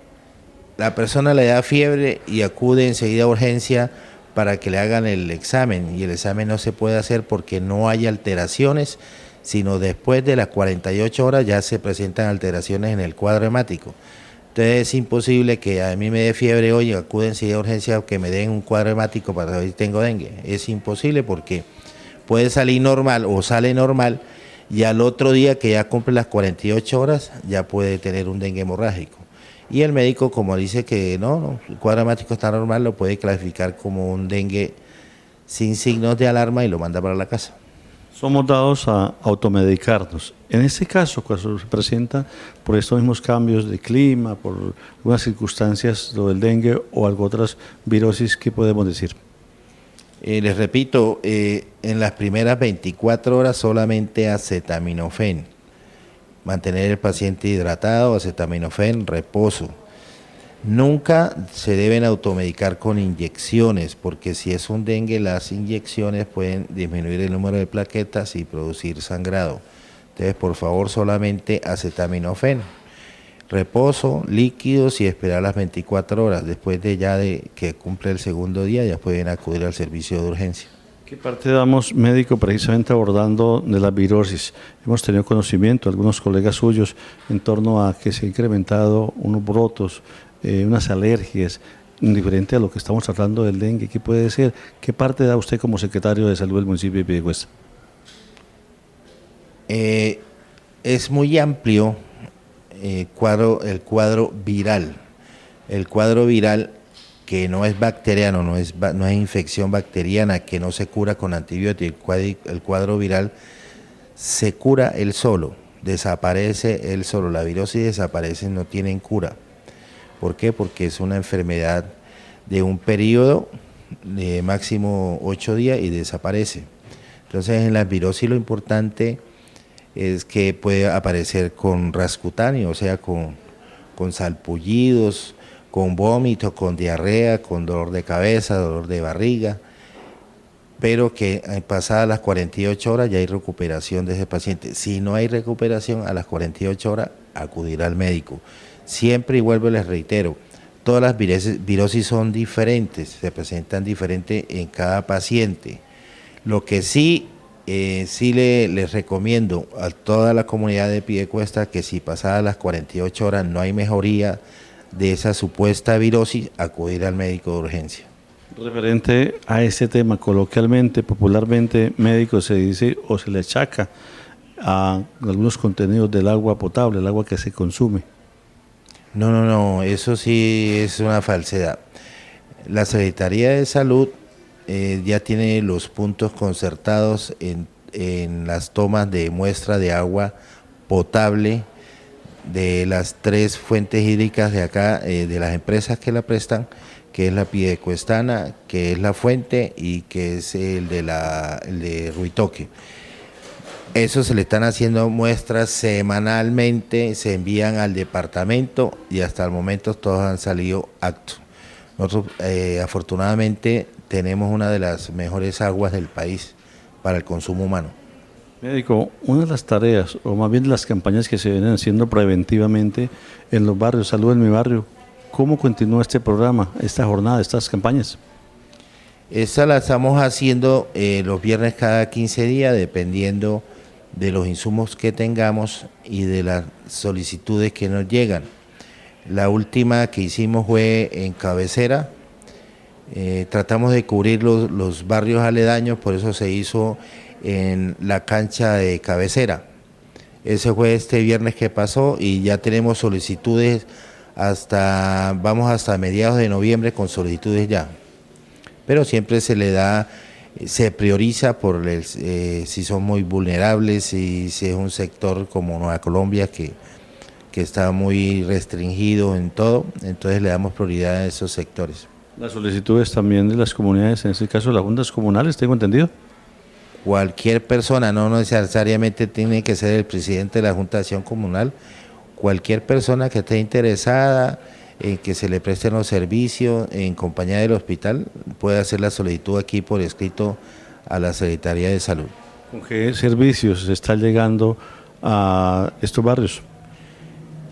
la persona le da fiebre y acude enseguida a urgencia para que le hagan el examen, y el examen no se puede hacer porque no hay alteraciones, sino después de las 48 horas ya se presentan alteraciones en el cuadro hemático. Entonces es imposible que a mí me dé fiebre hoy y acude enseguida a urgencia o que me den un cuadro hemático para saber si tengo dengue. Es imposible porque puede salir normal o sale normal y al otro día que ya cumple las 48 horas ya puede tener un dengue hemorrágico. Y el médico, como dice que no, el cuadro hemático está normal, lo puede clasificar como un dengue sin signos de alarma y lo manda para la casa. Somos dados a automedicarnos. En este caso, cuando se presenta por estos mismos cambios de clima, por algunas circunstancias, lo del dengue o algo otras virosis, ¿qué podemos decir? Les repito, en las primeras 24 horas solamente acetaminofén. Mantener el paciente hidratado, acetaminofén, reposo. Nunca se deben automedicar con inyecciones, porque si es un dengue, las inyecciones pueden disminuir el número de plaquetas y producir sangrado. Entonces, por favor, solamente acetaminofén. Reposo, líquidos y esperar las 24 horas. Después de que cumple el segundo día, ya pueden acudir al servicio de urgencia. ¿Qué parte damos médico precisamente abordando de la virosis? Hemos tenido conocimiento, algunos colegas suyos, en torno a que se han incrementado unos brotos, unas alergias, diferente a lo que estamos tratando del dengue. ¿Qué puede ser? ¿Qué parte da usted como secretario de Salud del municipio de Piedecuesta? Es muy amplio el cuadro viral. El cuadro viral que no es bacteriano, no es infección bacteriana, que no se cura con antibióticos. El cuadro viral se cura él solo, desaparece él solo. La virosis desaparece, no tienen cura. ¿Por qué? Porque es una enfermedad de un periodo de máximo 8 días y desaparece. Entonces, en la virosis lo importante es que puede aparecer con rascutáneo, o sea, con salpullidos, con vómitos, con diarrea, con dolor de cabeza, dolor de barriga, pero que pasadas las 48 horas ya hay recuperación de ese paciente. Si no hay recuperación, a las 48 horas acudir al médico. Siempre, y vuelvo y les reitero, todas las virosis son diferentes, se presentan diferentes en cada paciente. Lo que sí les recomiendo a toda la comunidad de Piedecuesta que si pasadas las 48 horas no hay mejoría de esa supuesta virosis, acudir al médico de urgencia. Referente a este tema, coloquialmente, popularmente, médico se dice o se le achaca a algunos contenidos del agua potable, el agua que se consume. No, eso sí es una falsedad. La Secretaría de Salud ya tiene los puntos concertados en las tomas de muestra de agua potable de las 3 fuentes hídricas de acá, de las empresas que la prestan, que es la Piedecuestana, que es La Fuente y que es el de Ruitoque. Eso se le están haciendo muestras semanalmente, se envían al departamento y hasta el momento todos han salido actos. Nosotros afortunadamente tenemos una de las mejores aguas del país para el consumo humano. Médico, una de las tareas, o más bien de las campañas que se vienen haciendo preventivamente en los barrios, Salud en mi barrio, ¿cómo continúa este programa, esta jornada, estas campañas? Esta la estamos haciendo los viernes cada 15 días, dependiendo de los insumos que tengamos y de las solicitudes que nos llegan. La última que hicimos fue en Cabecera. Tratamos de cubrir los barrios aledaños, por eso se hizo en la cancha de Cabecera. Ese fue este viernes que pasó y ya tenemos solicitudes vamos hasta mediados de noviembre con solicitudes ya. Pero siempre se prioriza por si son muy vulnerables y si es un sector como Nueva Colombia que está muy restringido en todo, entonces le damos prioridad a esos sectores. Las solicitudes también de las comunidades, en este caso las juntas comunales, tengo entendido. Cualquier persona, no necesariamente tiene que ser el presidente de la Junta de Acción Comunal, cualquier persona que esté interesada en que se le presten los servicios en compañía del hospital puede hacer la solicitud aquí por escrito a la Secretaría de Salud. ¿Con qué servicios se está llegando a estos barrios?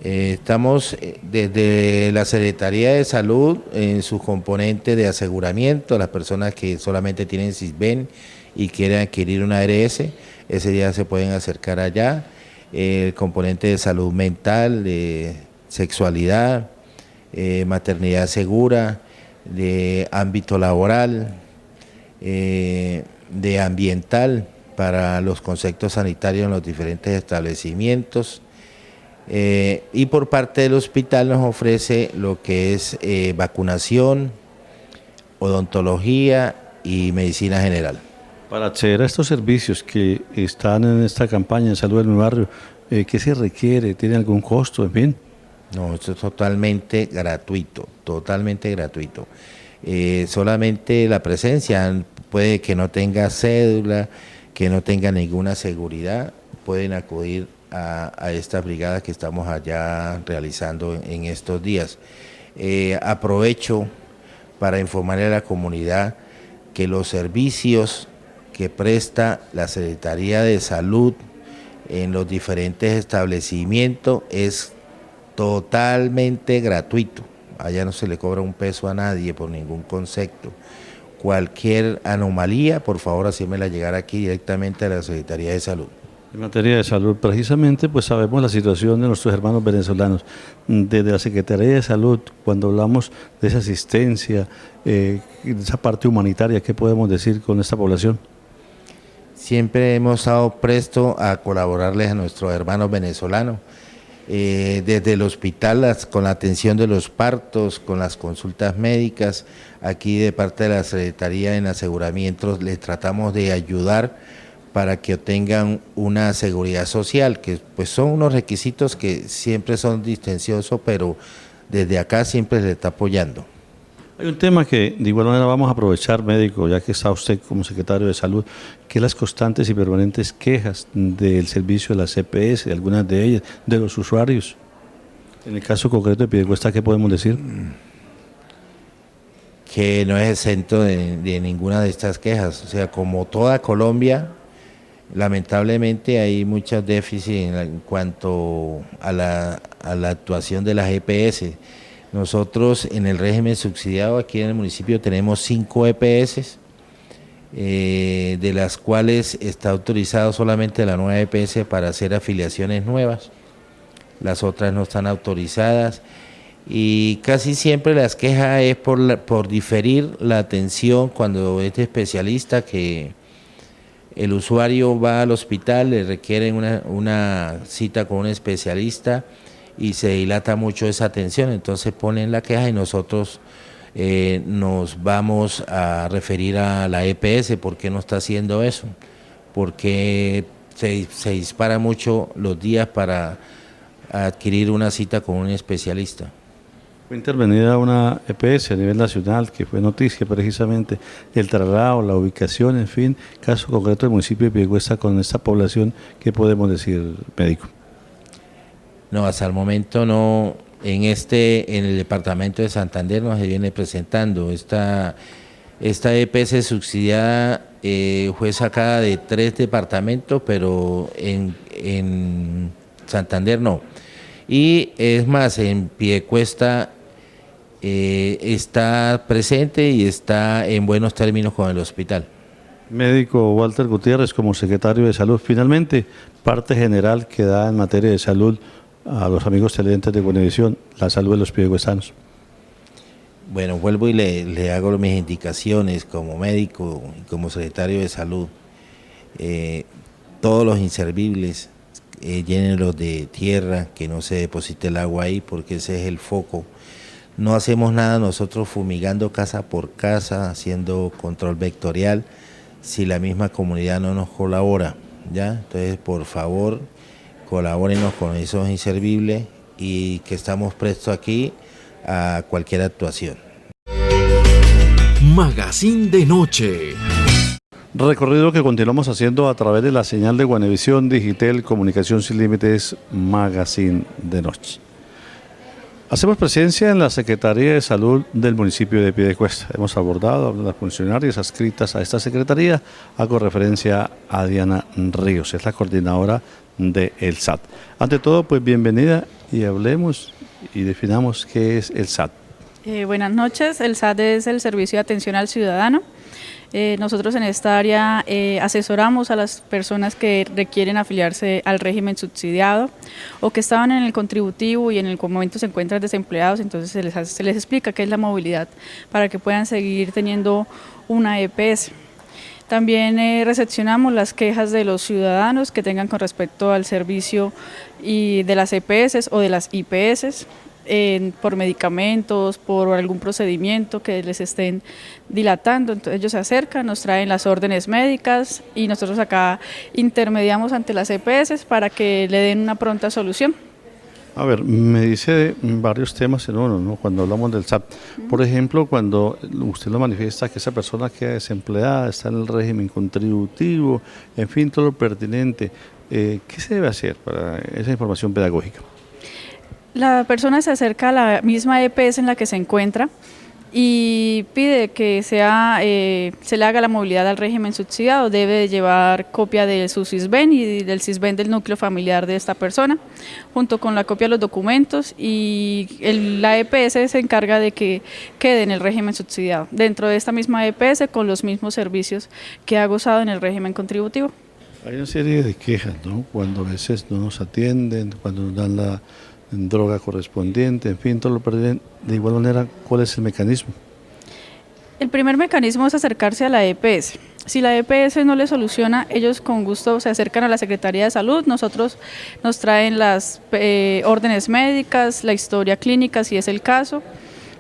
Estamos desde la Secretaría de Salud en su componente de aseguramiento, las personas que solamente tienen SISBEN y quieren adquirir una ARS, ese día se pueden acercar allá. El componente de salud mental, de sexualidad, maternidad segura, de ámbito laboral, de ambiental para los conceptos sanitarios en los diferentes establecimientos. Y por parte del hospital nos ofrece lo que es vacunación, odontología y medicina general. Para acceder a estos servicios que están en esta campaña de salud en mi barrio, ¿qué se requiere? ¿Tiene algún costo? En fin. No, esto es totalmente gratuito, totalmente gratuito. Solamente la presencia, puede que no tenga cédula, que no tenga ninguna seguridad, pueden acudir a esta brigada que estamos allá realizando en estos días. Aprovecho para informarle a la comunidad que los servicios que presta la Secretaría de Salud en los diferentes establecimientos es totalmente gratuito. Allá no se le cobra un peso a nadie por ningún concepto. Cualquier anomalía, por favor, hacérmela llegar aquí directamente a la Secretaría de Salud. En materia de salud, precisamente, pues sabemos la situación de nuestros hermanos venezolanos. Desde la Secretaría de Salud, cuando hablamos de esa asistencia, de esa parte humanitaria, ¿qué podemos decir con esta población? Siempre hemos estado prestos a colaborarles a nuestros hermanos venezolanos. Desde el hospital con la atención de los partos, con las consultas médicas, aquí de parte de la Secretaría en aseguramientos les tratamos de ayudar para que obtengan una seguridad social, que pues son unos requisitos que siempre son distenciosos, pero desde acá siempre se está apoyando. Hay un tema que de igual manera vamos a aprovechar, médico, ya que está usted como secretario de Salud, que es las constantes y permanentes quejas del servicio de la CPS, de algunas de ellas, de los usuarios. En el caso concreto de Piedecuesta, ¿qué podemos decir? Que no es exento de ninguna de estas quejas. O sea, como toda Colombia, lamentablemente hay muchos déficits en cuanto a la actuación de las EPS. Nosotros en el régimen subsidiado aquí en el municipio tenemos 5 EPS, de las cuales está autorizado solamente la nueva EPS para hacer afiliaciones nuevas. Las otras no están autorizadas y casi siempre las quejas es por diferir la atención cuando es de especialista, que el usuario va al hospital, le requieren una cita con un especialista y se dilata mucho esa atención, entonces ponen la queja y nosotros nos vamos a referir a la EPS. ¿Por qué no está haciendo eso? Porque se dispara mucho los días para adquirir una cita con un especialista. Fue intervenida una EPS a nivel nacional, que fue noticia precisamente, el traslado, la ubicación, en fin, caso concreto del municipio de Piedecuesta con esta población, ¿qué podemos decir, médico? No, hasta el momento no. En el departamento de Santander no se viene presentando. Esta EPS subsidiada fue sacada de 3 departamentos, pero en Santander no. Y es más, en Piedecuesta está presente y está en buenos términos con el hospital. Médico Walter Gutiérrez, como secretario de Salud, finalmente, parte general que da en materia de salud a los amigos televidentes de Buenavisión, la salud de los piedecuestanos. Bueno, vuelvo y le hago mis indicaciones como médico y como secretario de Salud. Todos los inservibles, llénenlos de tierra, que no se deposite el agua ahí, porque ese es el foco. No hacemos nada nosotros fumigando casa por casa, haciendo control vectorial, si la misma comunidad no nos colabora, ¿ya? Entonces, por favor, colabórenos con esos inservibles y que estamos prestos aquí a cualquier actuación. Magazine de Noche. Recorrido que continuamos haciendo a través de la señal de Buenavisión Digital, Comunicación Sin Límites, Magazine de Noche. Hacemos presencia en la Secretaría de Salud del municipio de Piedecuesta. Hemos abordado a las funcionarias adscritas a esta secretaría. Hago referencia a Diana Ríos, es la coordinadora del SAT. Ante todo, pues bienvenida y hablemos y definamos qué es el SAT. Buenas noches, el SAT es el Servicio de Atención al Ciudadano. Nosotros en esta área asesoramos a las personas que requieren afiliarse al régimen subsidiado o que estaban en el contributivo y en el momento se encuentran desempleados, entonces se les explica qué es la movilidad para que puedan seguir teniendo una EPS. También recepcionamos las quejas de los ciudadanos que tengan con respecto al servicio y de las EPS o de las IPS, por medicamentos, por algún procedimiento que les estén dilatando. Entonces ellos se acercan, nos traen las órdenes médicas y nosotros acá intermediamos ante las EPS para que le den una pronta solución. A ver, me dice varios temas en uno, ¿no? Cuando hablamos del SAT, por ejemplo, cuando usted lo manifiesta que esa persona queda desempleada, está en el régimen contributivo, en fin, todo lo pertinente, ¿qué se debe hacer para esa información pedagógica? La persona se acerca a la misma EPS en la que se encuentra y pide que se le haga la movilidad al régimen subsidiado. Debe de llevar copia de su SISBEN y del SISBEN del núcleo familiar de esta persona, junto con la copia de los documentos, y la EPS se encarga de que quede en el régimen subsidiado, dentro de esta misma EPS con los mismos servicios que ha gozado en el régimen contributivo. Hay una serie de quejas, ¿no? Cuando a veces no nos atienden, cuando nos dan la droga correspondiente, en fin, todo lo perdido. De igual manera, ¿cuál es el mecanismo? El primer mecanismo es acercarse a la EPS. Si la EPS no le soluciona, ellos con gusto se acercan a la Secretaría de Salud. Nosotros nos traen las órdenes médicas, la historia clínica si es el caso,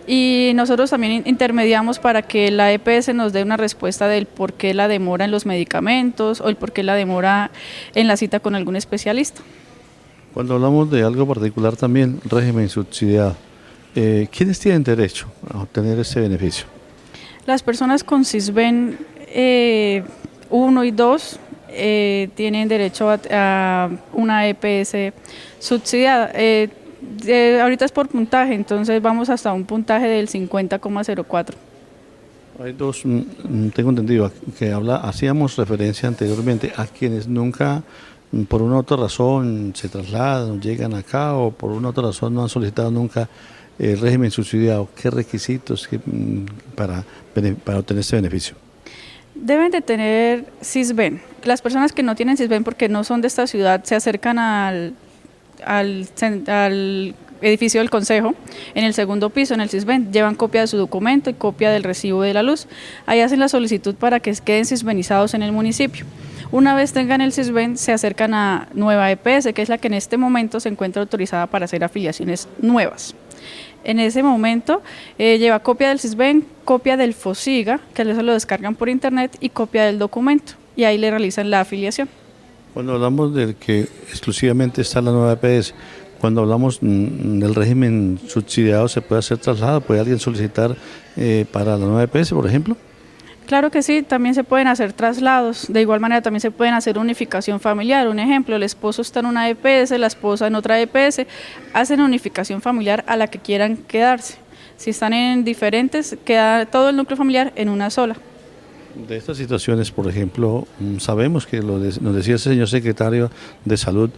y nosotros también intermediamos para que la EPS nos dé una respuesta del por qué la demora en los medicamentos o el por qué la demora en la cita con algún especialista. Cuando hablamos de algo particular también, régimen subsidiado, ¿quiénes tienen derecho a obtener ese beneficio? Las personas con SISBEN 1 y 2 tienen derecho a una EPS subsidiada. Ahorita es por puntaje, entonces vamos hasta un puntaje del 50,04. Hay dos, tengo entendido, que hacíamos referencia anteriormente a quienes nunca, por una u otra razón, se trasladan, llegan acá, o por una u otra razón no han solicitado nunca el régimen subsidiado. ¿Qué requisitos para obtener este beneficio? Deben de tener SISBEN. Las personas que no tienen SISBEN porque no son de esta ciudad se acercan al edificio del Consejo, en el segundo piso, en el SISBEN, llevan copia de su documento y copia del recibo de la luz. Ahí hacen la solicitud para que queden sisbenizados en el municipio. Una vez tengan el SISBEN, se acercan a Nueva EPS, que es la que en este momento se encuentra autorizada para hacer afiliaciones nuevas. En ese momento lleva copia del SISBEN, copia del FOSIGA, que eso lo descargan por internet, y copia del documento, y ahí le realizan la afiliación. Cuando hablamos del que exclusivamente está en la Nueva EPS, cuando hablamos del régimen subsidiado, ¿se puede hacer traslado? ¿Puede alguien solicitar para la Nueva EPS, por ejemplo? Claro que sí, también se pueden hacer traslados. De igual manera también se pueden hacer unificación familiar. Un ejemplo, el esposo está en una EPS, la esposa en otra EPS, hacen unificación familiar a la que quieran quedarse. Si están en diferentes, queda todo el núcleo familiar en una sola. De estas situaciones, por ejemplo, sabemos que nos decía el señor secretario de Salud,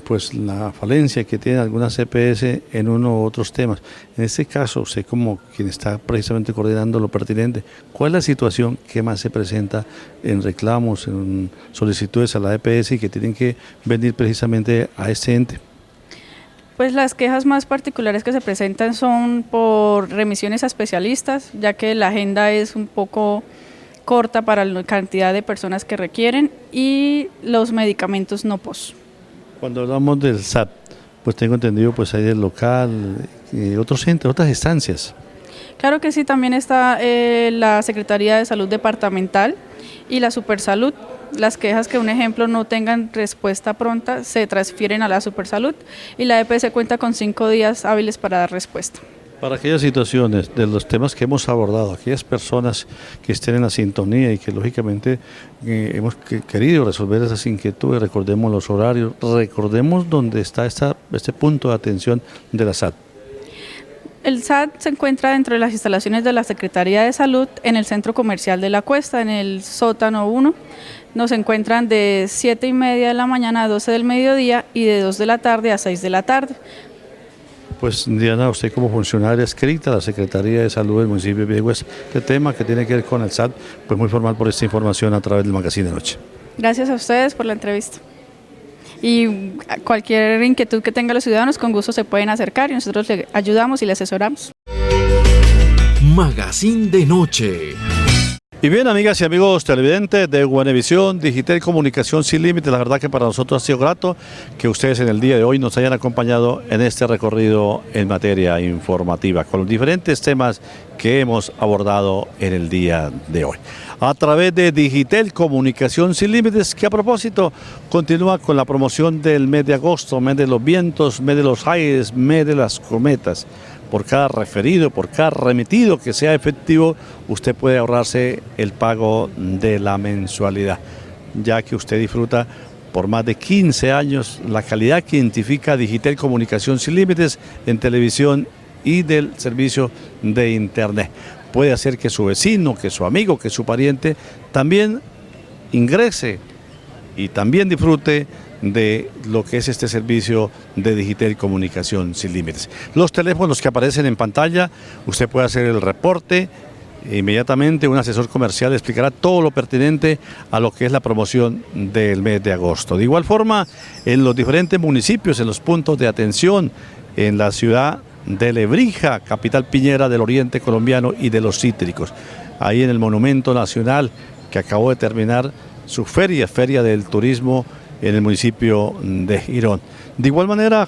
pues la falencia que tienen algunas EPS en uno u otros temas. En este caso, usted como quien está precisamente coordinando lo pertinente, ¿cuál es la situación que más se presenta en reclamos, en solicitudes a la EPS y que tienen que venir precisamente a este ente? Pues las quejas más particulares que se presentan son por remisiones a especialistas, ya que la agenda es un poco corta para la cantidad de personas que requieren, y los medicamentos no POS. Cuando hablamos del SAT, pues tengo entendido, pues hay el local, otros entes, otras instancias. Claro que sí, también está la Secretaría de Salud Departamental y la Supersalud. Las quejas que, un ejemplo, no tengan respuesta pronta se transfieren a la Supersalud, y la EPS cuenta con 5 días hábiles para dar respuesta. Para aquellas situaciones de los temas que hemos abordado, aquellas personas que estén en la sintonía y que lógicamente hemos querido resolver esas inquietudes, recordemos los horarios, recordemos dónde está este punto de atención de la SAT. El SAT se encuentra dentro de las instalaciones de la Secretaría de Salud en el Centro Comercial de la Cuesta, en el sótano 1. Nos encuentran de 7:30 de la mañana a 12 del mediodía y de 2 de la tarde a 6 de la tarde. Pues Diana, usted como funcionaria adscrita a la Secretaría de Salud del municipio de Piedecuesta, este tema que tiene que ver con el SAT, pues muy formal por esta información a través del Magazine de Noche. Gracias a ustedes por la entrevista. Y cualquier inquietud que tengan los ciudadanos, con gusto se pueden acercar y nosotros les ayudamos y les asesoramos. Magazine de Noche. Y bien, amigas y amigos televidentes de Guanevisión Digital Comunicación Sin Límites, la verdad que para nosotros ha sido grato que ustedes en el día de hoy nos hayan acompañado en este recorrido en materia informativa con los diferentes temas que hemos abordado en el día de hoy. A través de Digital Comunicación Sin Límites, que a propósito continúa con la promoción del mes de agosto, mes de los vientos, mes de los aires, mes de las cometas. Por cada referido, por cada remitido que sea efectivo, usted puede ahorrarse el pago de la mensualidad, ya que usted disfruta por más de 15 años la calidad que identifica Digital Comunicación Sin Límites en televisión y del servicio de Internet. Puede hacer que su vecino, que su amigo, que su pariente también ingrese y también disfrute de lo que es este servicio de Digital Comunicación Sin Límites. Los teléfonos que aparecen en pantalla, usted puede hacer el reporte, inmediatamente un asesor comercial explicará todo lo pertinente a lo que es la promoción del mes de agosto. De igual forma, en los diferentes municipios, en los puntos de atención, en la ciudad de Lebrija, capital piñera del oriente colombiano y de los cítricos, ahí en el Monumento Nacional que acabó de terminar su feria del turismo en el municipio de Girón. De igual manera,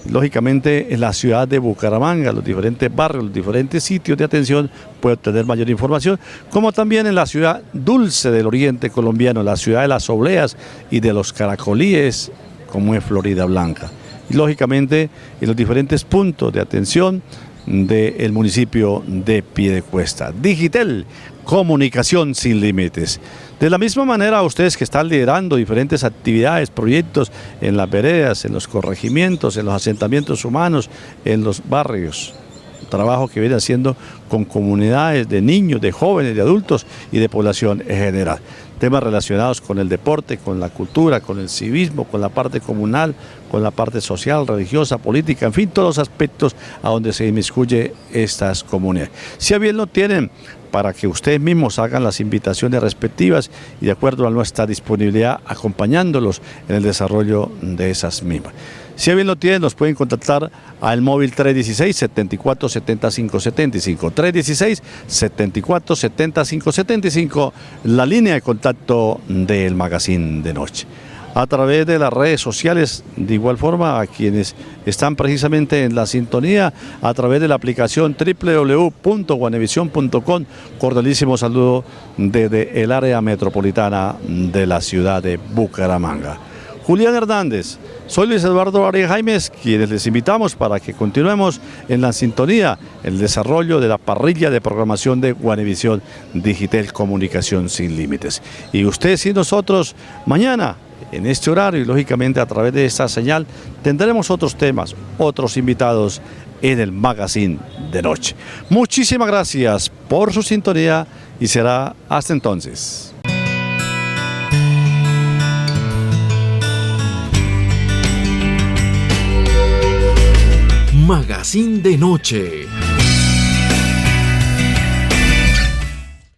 lógicamente, en la ciudad de Bucaramanga, los diferentes barrios, los diferentes sitios de atención puede obtener mayor información, como también en la ciudad dulce del oriente colombiano, la ciudad de las obleas y de los caracolíes, como es Florida Blanca. Y lógicamente, en los diferentes puntos de atención del municipio de Piedecuesta. Digital Comunicación Sin Límites. De la misma manera, ustedes que están liderando diferentes actividades, proyectos en las veredas, en los corregimientos, en los asentamientos humanos, en los barrios, trabajo que viene haciendo con comunidades de niños, de jóvenes, de adultos y de población en general. Temas relacionados con el deporte, con la cultura, con el civismo, con la parte comunal, con la parte social, religiosa, política, en fin, todos los aspectos a donde se inmiscuye estas comunidades. Si a bien lo tienen, para que ustedes mismos hagan las invitaciones respectivas y de acuerdo a nuestra disponibilidad acompañándolos en el desarrollo de esas mismas. Si bien lo tienen, nos pueden contactar al móvil 316-747575, 316-747575, la línea de contacto del Magazine de Noche. A través de las redes sociales, de igual forma, a quienes están precisamente en la sintonía, a través de la aplicación www.guanevision.com, cordialísimo saludo desde el área metropolitana de la ciudad de Bucaramanga. Julián Hernández, soy Luis Eduardo Arias Jaimes, quienes les invitamos para que continuemos en la sintonía, el desarrollo de la parrilla de programación de Guanevisión Digital Comunicación Sin Límites. Y ustedes y nosotros mañana, en este horario y lógicamente a través de esta señal, tendremos otros temas, otros invitados en el Magazine de Noche. Muchísimas gracias por su sintonía y será hasta entonces. Magazine de Noche.